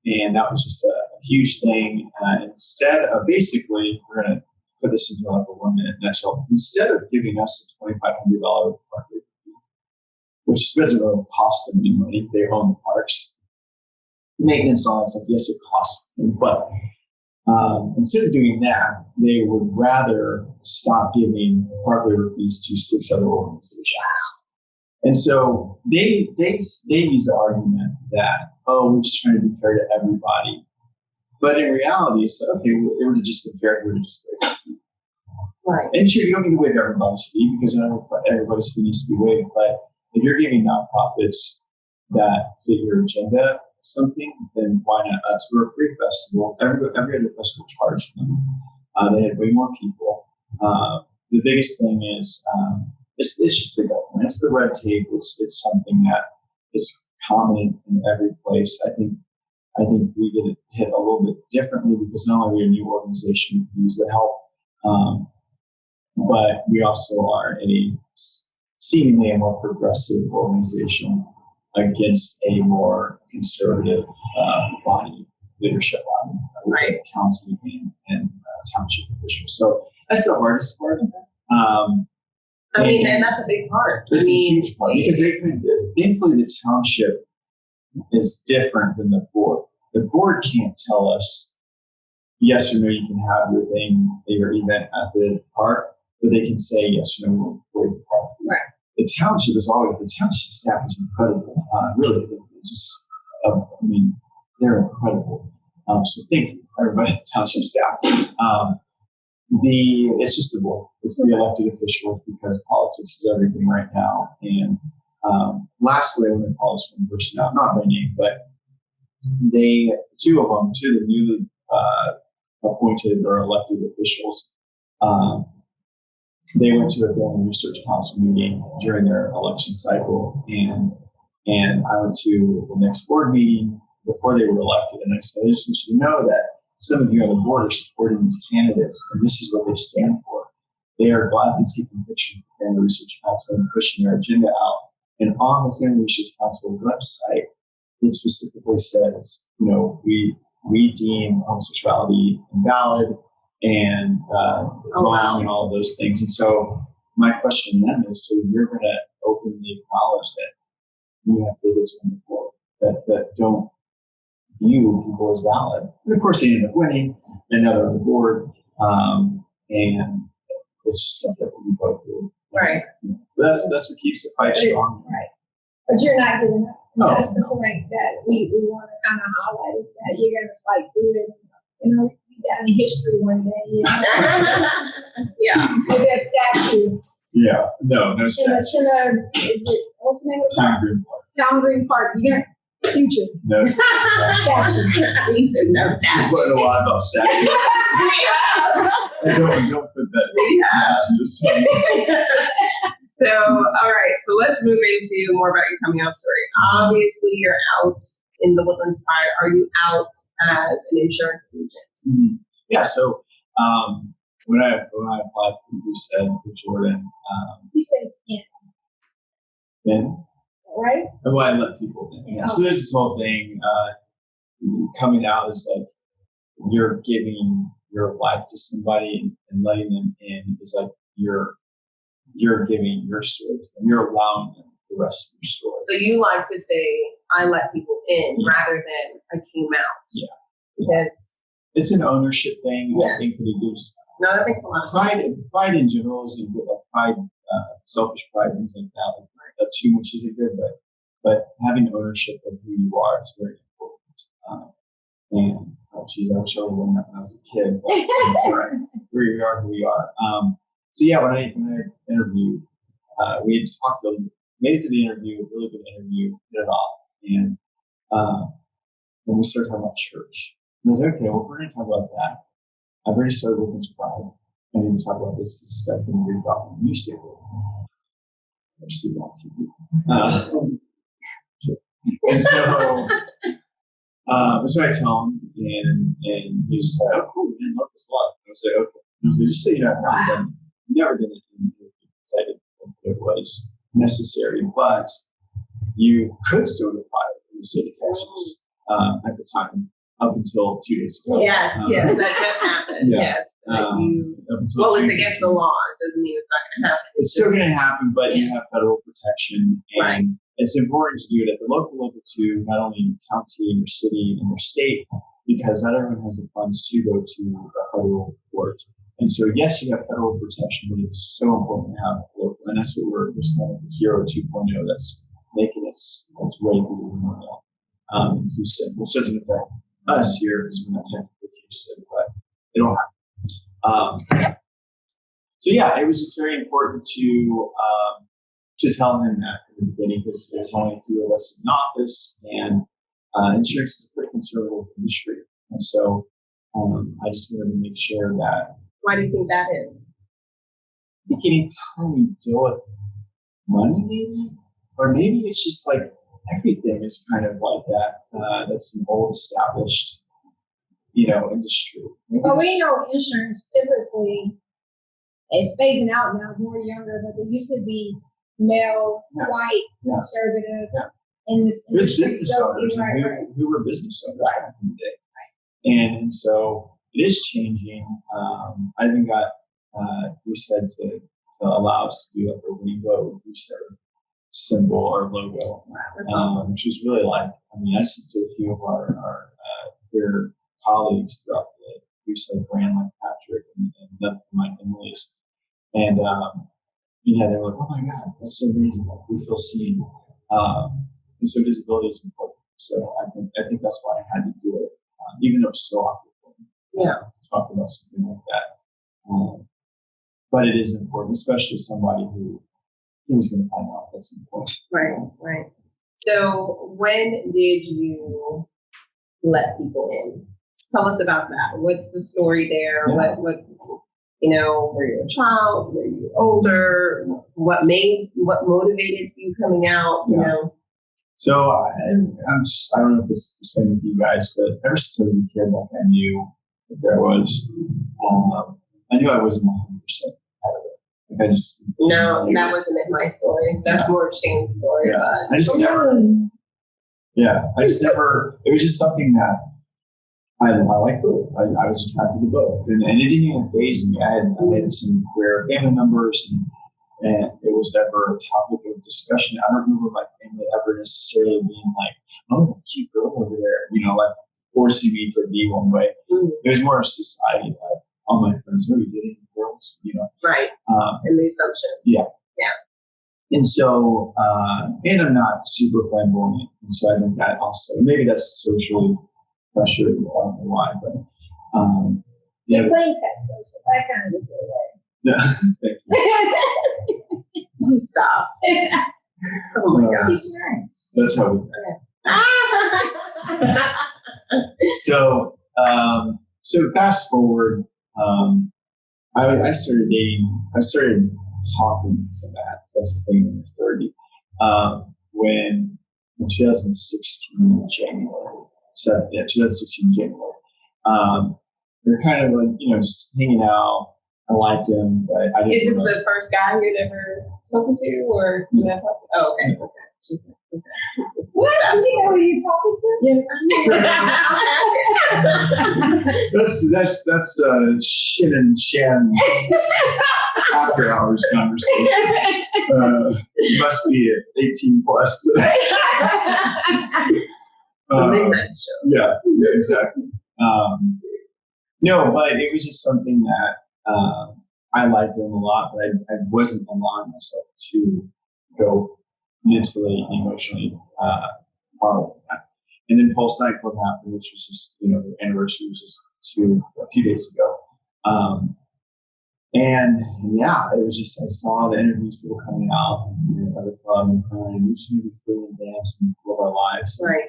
and that was just a huge thing. Instead of basically, we're going to put this into like a 1 minute nutshell. Instead of giving us a $2,500 park waiver fee, which doesn't really cost them any money, they own the parks. Maintenance, all that stuff, yes, it costs them, but instead of doing that, they would rather stop giving park waiver fees to 6 other organizations. And so they use the argument that, we're just trying to be fair to everybody. But in reality, it's like, okay, it would have just been fair, it would have just been fair. Right. And sure, you don't need to waive everybody's fee because everybody's fee needs to be waived. But if you're giving nonprofits that fit your agenda something, then why not us? We're a free festival. Every other festival charged them. They had way more people. The biggest thing is it's just the government. It's the red tape. It's something that is common in every place. I think we get it hit a little bit differently because not only are we a new organization who use the help, but we also are seemingly a more progressive organization. against a more conservative body, leadership body, Right. county and township officials. So that's the hardest part. I mean, and that's a big part. It's a huge part because thankfully the township is different than the board. The board can't tell us yes or no, you can have your thing, your event at the park, but they can say yes or no, we'll the park. Right. The township the township staff is incredible. Really, just, I mean, they're incredible. So thank you, everybody at the township staff. It's just the board. It's the elected officials because politics is everything right now. And lastly, I want to call this one person out, not by name, but two of the newly appointed or elected officials, they went to a family research council meeting during their election cycle, and I went to the next board meeting before they were elected, and I said, I just want you to know that some of you on the board are supporting these candidates, and this is what they stand for. They are gladly taking pictures of the Family Research Council and pushing their agenda out. And on the Family Research Council website, it specifically says, we deem homosexuality invalid and wrong and all of those things. And so my question then is, so you're going to openly acknowledge that you have bigots on the board that don't view people as valid. And of course, they ended up winning, and now they're on the board. And it's just something that we go through. Right. That's what keeps the fight strong. Right. But you're not giving up. No. That's the point that we want to kind of highlight is that you're going to fight through it. We got in history one day. Yeah. Maybe a statue. Yeah. No statue. What's the name of the Town Green Park. Town Green Park. You got future. No Statue. He said no We've statue. learned a lot about statues. And don't put that messages. So, all right. So let's move into more about your coming out story. Obviously, you're out in the Woodlands Pride. Are you out as an insurance agent? Mm-hmm. Yeah. So when I applied for Goosehead for Jordan, He says in. then Right? well, I let people in. Yeah. So there's this whole thing. Coming out is like you're giving your life to somebody and letting them in is like you're giving your story to them. You're allowing them the rest of your story. So you like to say, I let people in rather than I came out. Yeah. Because it's an ownership thing. Yes. I think that it gives no, that makes a lot of sense. pride in general isn't good. Like pride, selfish pride, things like that. Like, too much isn't good, but having ownership of who you are is very important. And I wish I would have learned that when I was a kid. But that's all right. We are who we are. So yeah, when I interviewed, we had talked, made it to the interview, really good interview, hit it off, and then we started talking about church. And I was like, okay, well, if we're going to talk about that, I've already started Woodlands Pride. I need to talk about this because this guy's going to read about the newspaper. I see it on TV. And so I tell him, and he was just like, oh, cool, man, love this a lot. And I was like, okay. I was like, just so you know, I've never done it because I didn't think it was necessary, but you could still get fired in the state of Texas at the time, up until 2 days ago. Yes, that just happened. Yeah. Yes. Well, it's against the law. It doesn't mean it's not going to happen. It's still going to happen, but you Yes. have federal protection, and Right. it's important to do it at the local level too, not only in your county, in your city, in your state, because not everyone has the funds to go to a federal court. And so, yes, you have federal protection, but it's so important to have local, and that's what we're just kind of the Hero 2.0 that's making us way more inclusive, which doesn't affect us here because we're not technically inclusive, but it'll happen. So yeah, it was just very important to tell him that at the beginning because there's only a few of us in office, and insurance is a pretty conservative industry, and so I just wanted to make sure that. Why do you think that is? I think anytime you deal with money, maybe, or maybe it's just like everything is kind of like that. That's an old established, industry. Maybe But we know insurance typically is phasing out now. It's more younger, but they used to be male, Yeah. white, Yeah. conservative. Yeah. in this There's industry. business So, owners right. who were business owners back in the day. And so it is changing. I even got Goosehead to allow us to do like a rainbow Goosehead symbol or logo, which was really like, I sent to a few of our queer colleagues throughout the Goosehead brand, like Patrick and Mike and Emily's. And they were like, oh my God, that's so amazing. Like, we feel seen. And so visibility is important. So I think that's why I had to do it, even though it's so awkward to talk about something like that. But it is important, especially somebody who was going to find out that's important. Right. So when did you let people in? Tell us about that. What's the story there? Yeah. What were you a child? Were you older? What motivated you coming out? Yeah. You know? So I don't know if it's the same with you guys, but ever since I was a kid, like I knew that there was, I knew I wasn't 100% out of it. Like I just No, that wasn't in my story. That's more of Shane's story. Yeah. But I just never, it was just something that I like both. I was attracted to both. And it didn't even faze me. I had some queer family members and it was never a topic of discussion. I don't remember my family ever necessarily being like, oh, that cute girl over there, like forcing me to be one way. It was more of society, like all my friends, what are you getting girls, Right. And the assumption. Yeah. And so, and I'm not super flamboyant. And so I think that also, maybe that's socially pressured, I don't know why, but You're playing that, so that kind of is away. Yeah, thank you. You stop. Oh my God. He's nice. That's how we So fast forward, I started dating. I started talking to that. That's the thing when you're 30. When in 2016 January, 2016 January, we were kind of like just hanging out. I liked him, but I didn't. Is this the first guy you'd ever spoken to, or you know? Oh, okay. What? Does he know who you're talking to? That's Shen and Shan after hours conversation. You must be 18 plus. The midnight show. Yeah, exactly. No, but it was just something that I liked him a lot, but I wasn't allowing myself to go mentally and emotionally far with that. And then Pulse Night Club happened, which was just, the anniversary was just a few days ago. And yeah, it was just, I saw the interviews, people coming out at the club and crying, we just need to be free and dance and live our lives. Right.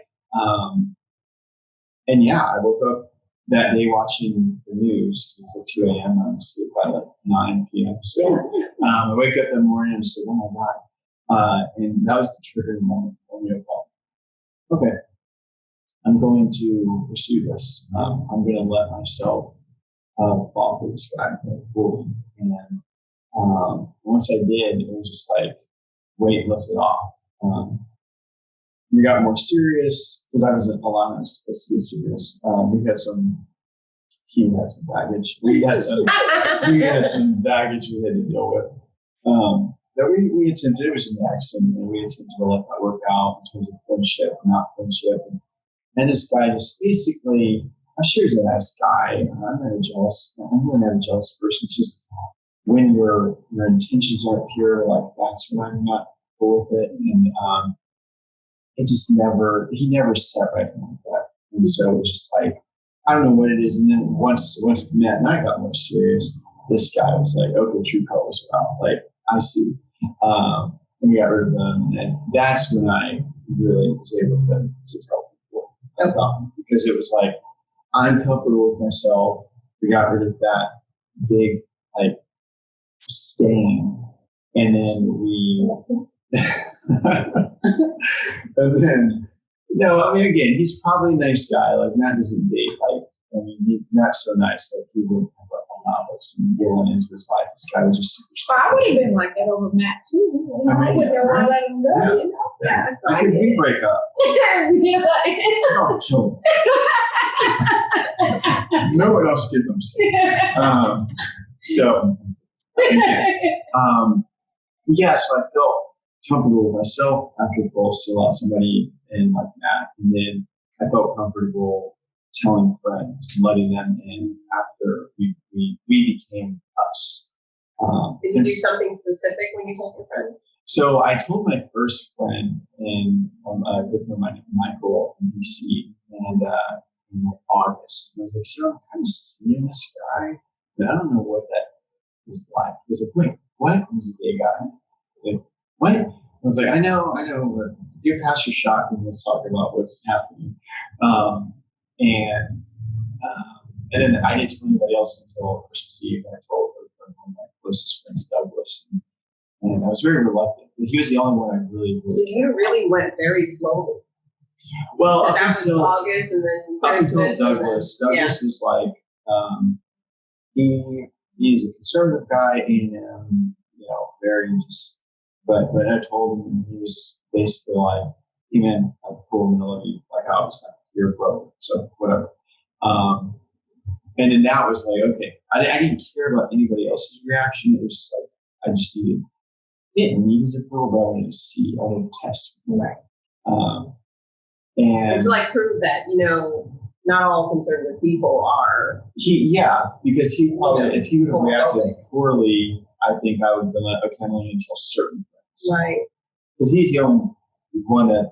And yeah, I woke up that day watching the news. It was like 2 a.m. I'm asleep by like 9 p.m. So I wake up that morning and I'm just like, oh my God. And that was the triggering moment for me. Okay, I'm going to pursue this. I'm going to let myself fall for this guy fully. And once I did, it was just like weight lifted off. We got more serious because I wasn't allowing us to be serious. He had some baggage. We had some baggage we had to deal with. That we attempted, it was an accident, and we attempted to let that work out in terms of friendship, not friendship. And this guy just basically, I'm sure he's a nice guy. I'm really not a jealous person. It's just when your intentions aren't pure, like that's when I'm not cool with it. And it just he never set right like that. And so it was just like, I don't know what it is. And then once we met and I got more serious, this guy was like, okay, true colors are out. Like, I see. And we got rid of them. And that's when I really was able to tell people about it. Because it was like, I'm comfortable with myself. We got rid of that big, like, stain. And then again, he's probably a nice guy. Like, Matt doesn't date. Like, he's not so nice. Like, he wouldn't have allowed books and going into his life. This guy was just super I would have been like that over Matt too. You know, I wouldn't have want to let him go. Yeah. You know, yeah. So I How could get we it. break up? You're like- Oh, kill him. No one else get them. So I felt comfortable with myself after both still out somebody in like that, and then I felt comfortable telling friends and letting them in after we became us. Did you do something specific when you told your friends? So I told my first friend in a good friend of mine, Michael, in DC, and in like August. And I was like, so I'm kind of seeing this guy, but I don't know what that was like. He was like, wait, what? He was a gay guy. Like, what? I was like, I know, but get past your shock and let's talk about what's happening. And then I didn't tell anybody else until Christmas Eve. And I told one of my closest friends, Douglas, and I was very reluctant. But he was the only one I really. So you really went very slowly. Well, So up that until was August, and then up Christmas. until Douglas. Douglas was like, he's a conservative guy and very just. But I told him, and he was basically like, "Hey man, I'm cool, and I love you." Like I was like, "You're a brother," so whatever. And then that was like, okay, I didn't care about anybody else's reaction. It was just like I just didn't need his approval, but I wanted to see, I wanted to test. Right. And to like prove that not all conservative people are. Because he probably, if he would have reacted homophobic. poorly, I think I would have been like, okay, I'm only until certain things. Right. Because he's the only one that.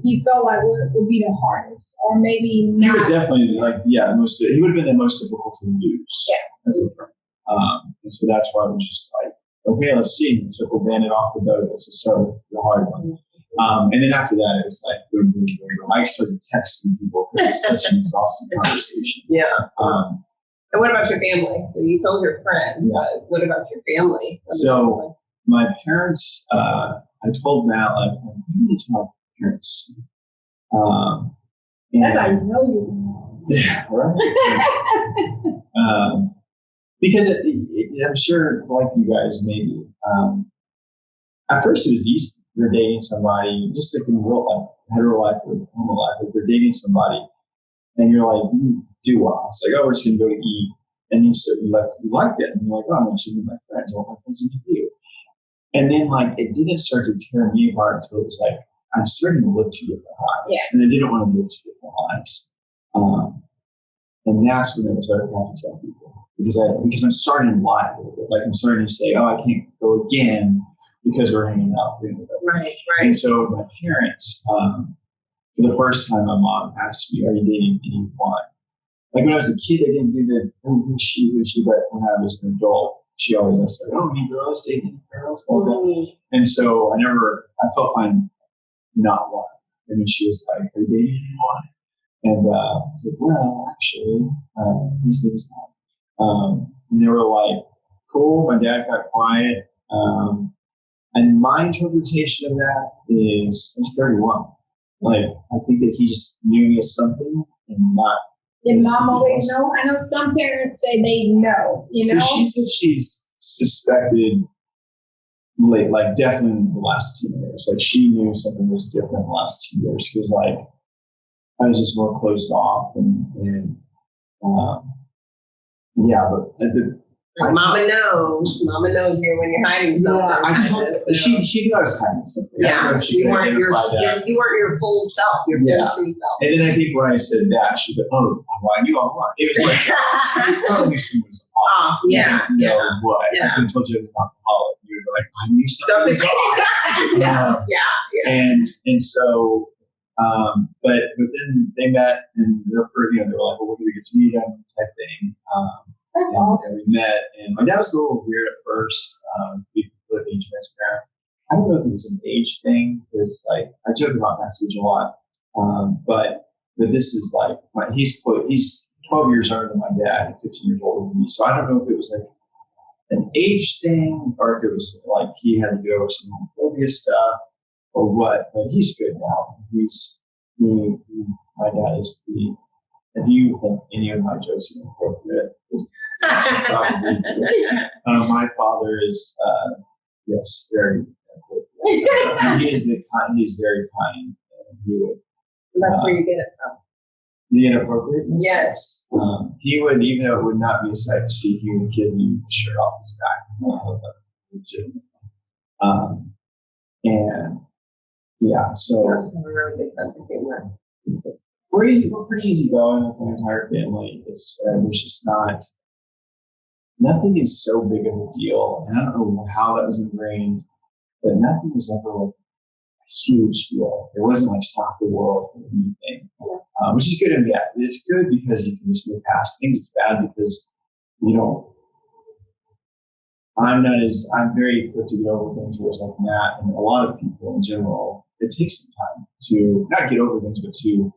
You felt like would be the hardest, or maybe He not. was definitely he would have been the most difficult to use as a friend. And so that's why I was just like, okay, let's see. So we'll ban it off the boat. Let's start with the hard one. And then after that, it was like, boom, boom, boom, boom. I started texting people because it's such an exhausting conversation. Yeah. And what about your family? So you told your friends, but what about your family? So my parents, I told Matt, like, I need to tell my parents. That's how you know you. Yeah, right. Because I'm sure, like you guys, maybe at first it was easy. You're dating somebody, just like in real life, hetero life or homo life. Like you're dating somebody, and you're like, you do well. It's like, oh, we're just gonna go to eat, and you like it, and you're like, oh, I'm gonna be my friends. I want my friends to meet you. And then like it didn't start to tear me apart until it was like I'm starting to live two different lives, and I didn't want to live two different lives. And that's when I started to have to tell people because I'm starting to lie a little bit. Like I'm starting to say, oh, I can't go again because we're hanging out. Right. And so my parents, for the first time, my mom asked me, "Are you dating anyone?" Like when I was a kid, I didn't do the who's she, but when I was an adult, she always asked, like, "Oh, any girls dating any girls?" And so I felt fine not one. And then she was like, "Are you dating anyone?" And I was like, "Well, actually, his name's not." And they were like, "Cool." My dad got quiet. And my interpretation of that is, I was 31. Like, I think that he just knew me as something and not. Did mom always know? I know some parents say they know, So she said she's suspected late, like definitely in the last 2 years. Like she knew something was different in the last 2 years because like I was just more closed off and Mama knows you when you're hiding something. Yeah, I told her. She knew I was hiding something. I don't know if she you could weren't identify that. you weren't your full self, your full true self. And then I think when I said that, she was like, "Oh, well, I knew all along." It was like, I probably knew someone was off. Yeah, You know what? Yeah. I couldn't told you I was an alcoholic. You were like, "I knew something was off." And so, but then they met and they were like, "Well, we're going to get to meet them," type thing. That's awesome. And we met, and my dad was a little weird at first. To be completely transparent, I don't know if it was an age thing because, like, I joke about Matt's age a lot, but this is like he's 12 years older than my dad and 15 years older than me. So I don't know if it was like an age thing or if it was like he had to go with some homophobia stuff or what. But he's good now. My dad is the. If you think any of my jokes are inappropriate, Probably. My father is, yes, very. He is very kind. And he would. That's where you get it from. The inappropriateness. Yes. He would, even though it would not be a sight to see, he would give you the shirt off his back. Legitimately. And yeah, so I just have a really good sense of humor. we're pretty easygoing with my entire family. There's just nothing is so big of a deal. And I don't know how that was ingrained, but nothing was ever like a huge deal. It wasn't like stop the world or anything, which is good and bad. It's good because you can just move past things. It's bad because you don't. I'm very quick to get over things, whereas like Matt and a lot of people in general, it takes some time to not get over things, but to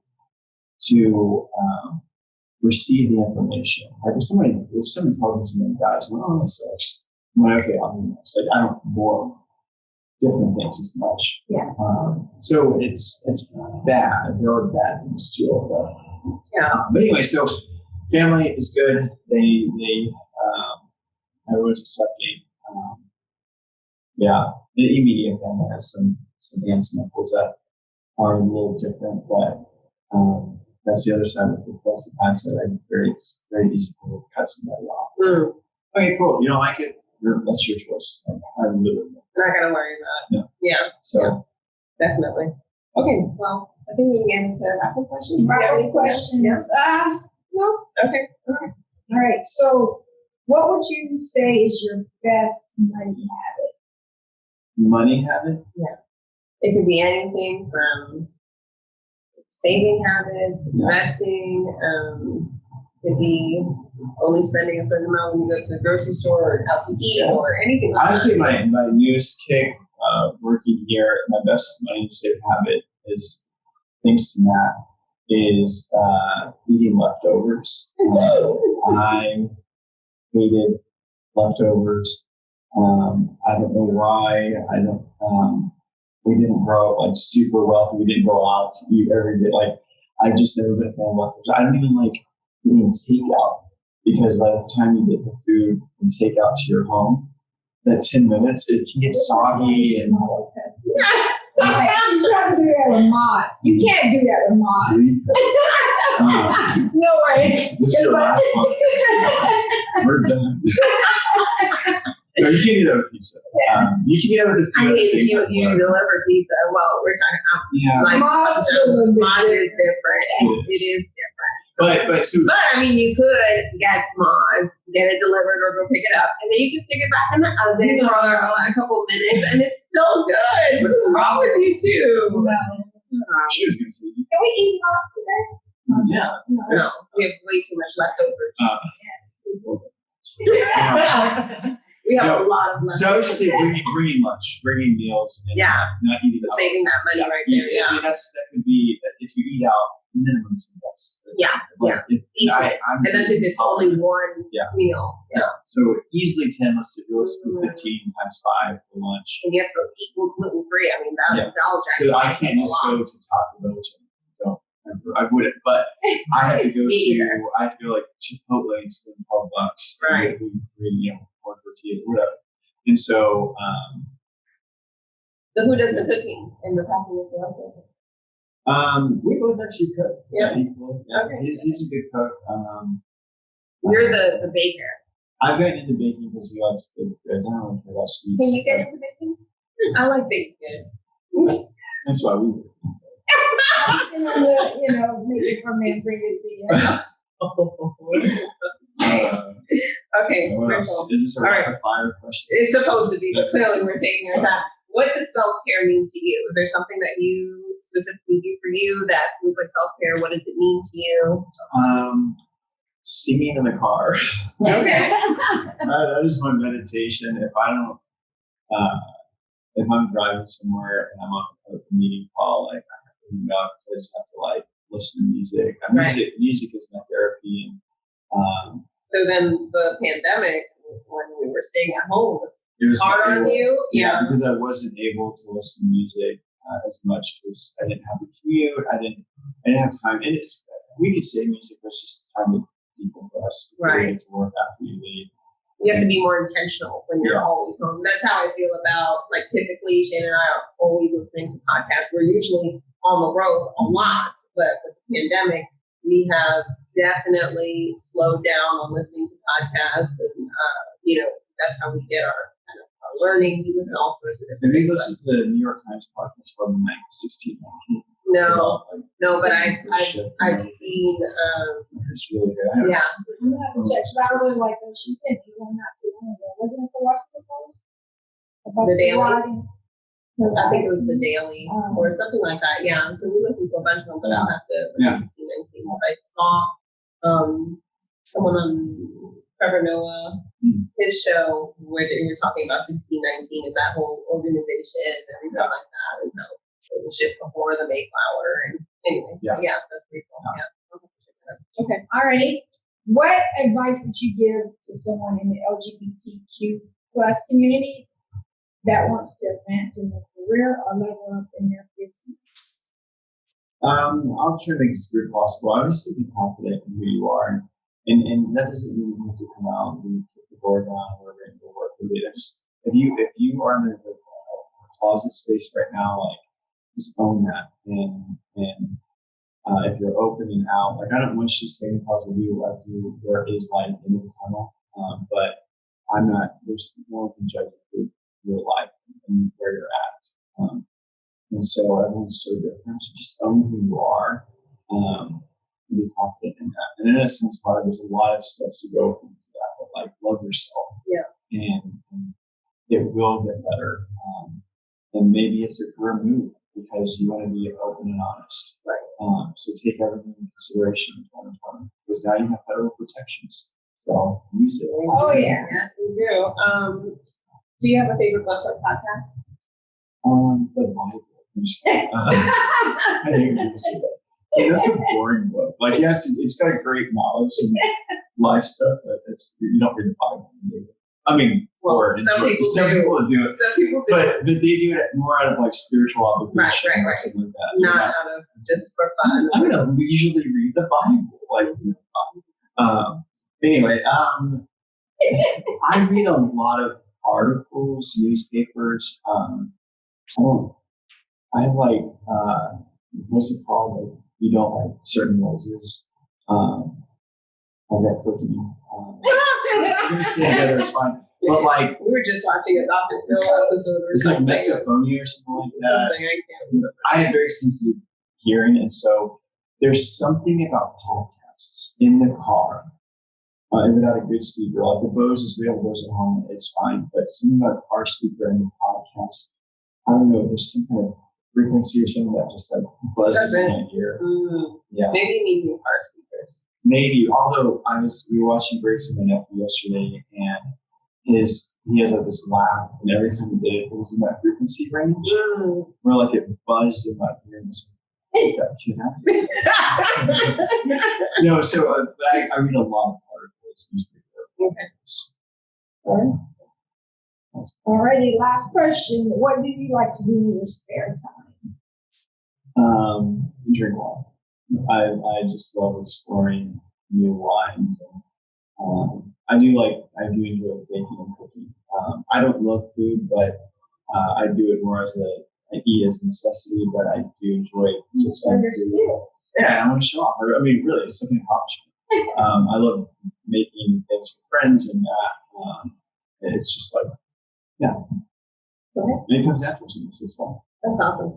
receive the information. Like if someone tells me something dies, well, that sucks. I'm like, okay, I'll be next. Like I don't more different things as much. Yeah. So it's bad. There are bad things too. But anyway, so family is good. They everyone's accepting. The immediate family has some aunts and uncles that are a little different, but that's the other side of it. That's the bad side. It's very easy to cut somebody off. Okay, cool. You don't like it? That's your choice. I'm really not gonna worry about it. Yeah. So definitely. Okay. Well, I think we can get into rapid questions. Do you have any questions? No. Okay. All right. So, what would you say is your best money habit? Money habit? Yeah. It could be anything from saving habits, investing, could be only spending a certain amount when you go to the grocery store or out to eat or anything like Honestly, that. my newest kick working here, my best money save habit is, thanks to Matt, is eating leftovers. I hated leftovers. I don't know why. We didn't grow up like super wealthy. We didn't go out to eat every day. Like I've just never been a fan of leftovers. I don't even like eating takeout because by the time you get the food and takeout to your home, that 10 minutes it can get soggy and. You try to do that with mods. You can't do that with mods. No way. This is your last podcast. We're done. No, you can't do that with pizza. You can get it with the I food. mean, you deliver pizza. Well, we're talking about mods is different. It is different. But I mean, you could get mods, get it delivered, or go pick it up, and then you can stick it back in the oven for a couple minutes, and it's still good. What is wrong with you two? she was going to say, Can we eat mods today? yeah. No, we have way too much leftovers. Yes. We have a lot of leftovers. So I would just say bringing lunch, bringing meals, and not eating So out. saving that money right there. I mean, that could be if you eat out minimum $10. Easily. And that's if it's only one meal. So easily 10. Let's do 15 times 5 for lunch. And you have to eat gluten free. I mean, that'll jack So I can't just go to Taco Bell, which I don't remember. I wouldn't, but I have to go like Chipotle and spend $12. Right. Gluten free, or tortilla, whatever. And so, So who does the cooking in the packing of the leftovers? we both actually cook. Yeah. Okay. He's a good cook. You're the baker. I've gotten into baking because he likes baked goods. I don't really care about sweets. Can you get into baking? I like baked goods. That's why we were. Make it for me and bring it to you. Okay. What else? Cool. Is this a rapid fire question? It's supposed to be, but clearly we're taking our time. What does self-care mean to you? Is there something that you specifically do for you that feels like self-care? What does it mean to you? Singing in the car. Okay. That is my meditation. If I'm driving somewhere and I'm on a meeting call, like I have to hang up because I just have to listen to music. Music is my therapy. And so then the pandemic, when we were staying at home, was hard on you? Yeah, because I wasn't able to listen to music as much because I didn't have the commute. I didn't have time. And we could say music was just time to decompress, Right. to work after you leave. You have to be more intentional when you're always home. That's how I feel about, like, typically Shane and I are always listening to podcasts. We're usually on the road a lot, but with the pandemic, we have definitely slowed down on listening to podcasts, and that's how we get our kind of our learning. We listen to all sorts of different Have you things. listened to the New York Times podcast from 1619? No, but I've I've seen. It's really good. I haven't Yeah. listened to it I'm gonna have to check. 'Cause I really like what she said. You know, not too long ago. Wasn't it the Washington Post? About The Daily? riding? I think it was the Daily or something like that. Yeah. So we listened to a bunch of them, but I'll have to look at 1619. I saw someone on Trevor Noah, his show, where they were talking about 1619 and that whole organization and everything like that, and how it was shipped before the Mayflower. And anyways, Yeah. That's pretty cool. Yeah. Okay. Alrighty. What advice would you give to someone in the LGBTQ plus community that wants to advance in their career or level up in their business? I'll try to make this very possible. Obviously, be confident in who you are, and that doesn't mean you have to come out and kick the door down or ready to work with it. Just if you are in the closet space right now, like, just own that, and if you're open and out, like, I don't want you to say positive view of you. There is light in the tunnel, but I'm not. There's no one can judge your life and where you're at. And so everyone's so different. So just own who you are, and be confident in that. And in a sense, there's a lot of steps to go into that, but, like, love yourself. Yeah. And it will get better. And maybe it's a career move because you want to be open and honest. Right. So take everything into consideration in 2020 because now you have federal protections. So use it. Oh yeah. Yes, we do. Do you have a favorite book or podcast? The Bible. I think people say that. See, that's a boring book. Like, yes, it's got a great knowledge and life stuff, but you don't read the Bible. I mean, some people do it. Some people do. But they do it more out of, like, spiritual obligation Right. or something like that. Not out of just for fun. I don't usually read the Bible. Like, anyway, I read a lot of articles, newspapers. I have, like, what's it called? Like, you don't like certain noises. Like that cookie. I'm gonna say together, it's fine. But, like, we were just watching a Dr. Phil episode. it's like misophonia or something like that. Something I can't remember. I have very sensitive hearing, and so there's something about podcasts in the car, and without a good speaker. Like, the Bose is real, Bose at home, it's fine. But something about a car speaker in the podcast, I don't know, there's some kind of frequency or something that just, like, buzzes in my ear. Yeah. Maybe you need new car speakers. Maybe, although we were watching Grace and my nephew yesterday, and he has, like, this laugh, and every time he did it, it was in that frequency range where, like, it buzzed in my ear and was like, that kid happened. No, so but I read a lot of articles, newspapers. Okay. Alrighty, last question. What do you like to do in your spare time? Drink wine. I just love exploring new wines, and I do enjoy baking and cooking. I don't love food, but I do it more as I eat as a necessity, but I do enjoy Just for your skills. Yeah, I want to show off. I mean, really, it's like an accomplishment. I love making things for friends and that. It's just like, yeah. It comes natural to me, so it's fun. That's awesome.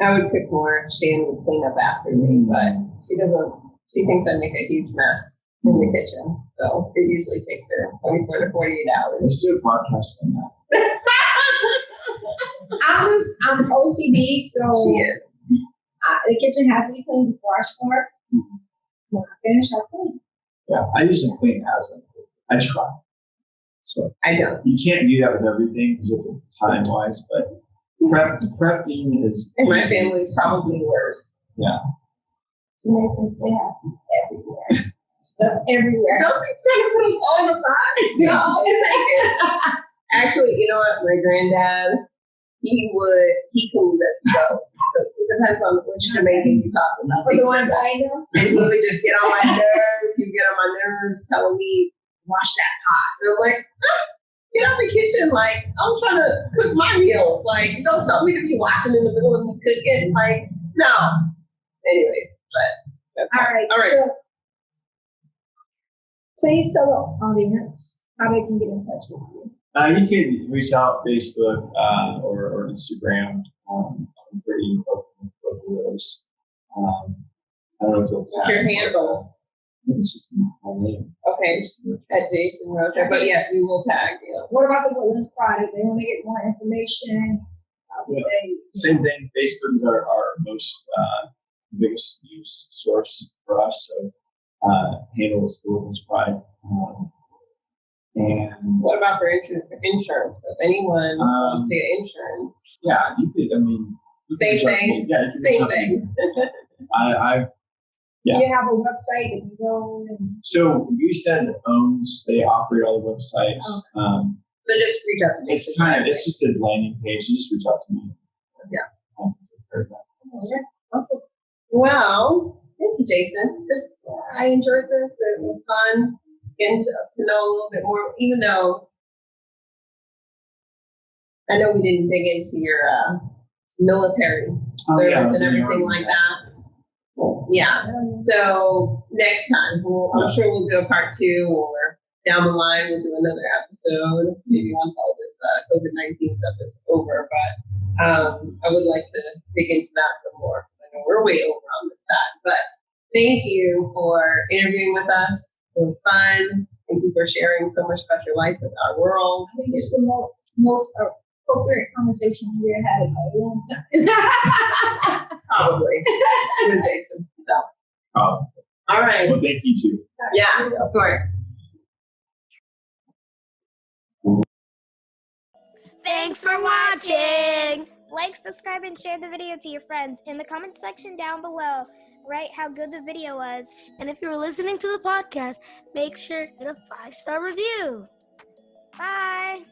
I would cook more if Shan would clean up after me, but she doesn't. She thinks I make a huge mess in the kitchen, so it usually takes her 24 to 48 hours. Let's do a podcast on that. I'm OCD, so She is. the kitchen has to be clean before I start. When I finish, I clean. Yeah, I usually clean as I try. So I don't. you can't do that with everything because of time wise, but prepping is. And my family is probably worse. Yeah. Americans, they have everywhere. Stuff everywhere. Don't be trying to put us all in a box. No, Actually, you know what? My granddad, he cooled as he goes. So it depends on which Jamaican you're talking about. For the ones I know. And he would just get on my nerves. He would get on my nerves telling me, wash that pot. And I'm like, get out the kitchen. Like, I'm trying to cook my meals. Like, don't tell me to be washing in the middle of me cooking. Like, no. Anyways, but that's All right. So please tell the audience how they can get in touch with you. You can reach out Facebook or Instagram. I'm pretty open with both of those. I don't know if you'll what's your handle? It's just my name. Okay, at Jason Rocha. But yes, we will tag you. What about the Woodlands Pride? If they want to get more information, Same thing. Facebook is our most biggest news source for us. So handle is the Woodlands Pride. And what about for insurance? So if anyone wants to get insurance, yeah, you could. I mean, same thing. Yeah, same thing. Yeah. You have a website that you go and. So Goosehead owns. They operate all the websites. Okay. So just reach out to me. It's just a landing page. You just reach out to me. Yeah. Awesome. Well, thank you, Jason. I enjoyed this. It was fun getting to know a little bit more, even though I know we didn't dig into your military service and everything like that. Yeah. So next time, I'm sure we'll do a part 2, or down the line we'll do another episode. Maybe once all this COVID-19 stuff is over. But I would like to dig into that some more. I know we're way over on this time. But thank you for interviewing with us. It was fun. Thank you for sharing so much about your life with our world. I think it's the most appropriate conversation we had in a long time. Probably. With Jason. So. All right. Well, thank you too. Yeah, of course. Thanks for watching. Like, subscribe, and share the video to your friends. In the comment section down below, write how good the video was. And if you're listening to the podcast, make sure to hit a 5-star review. Bye.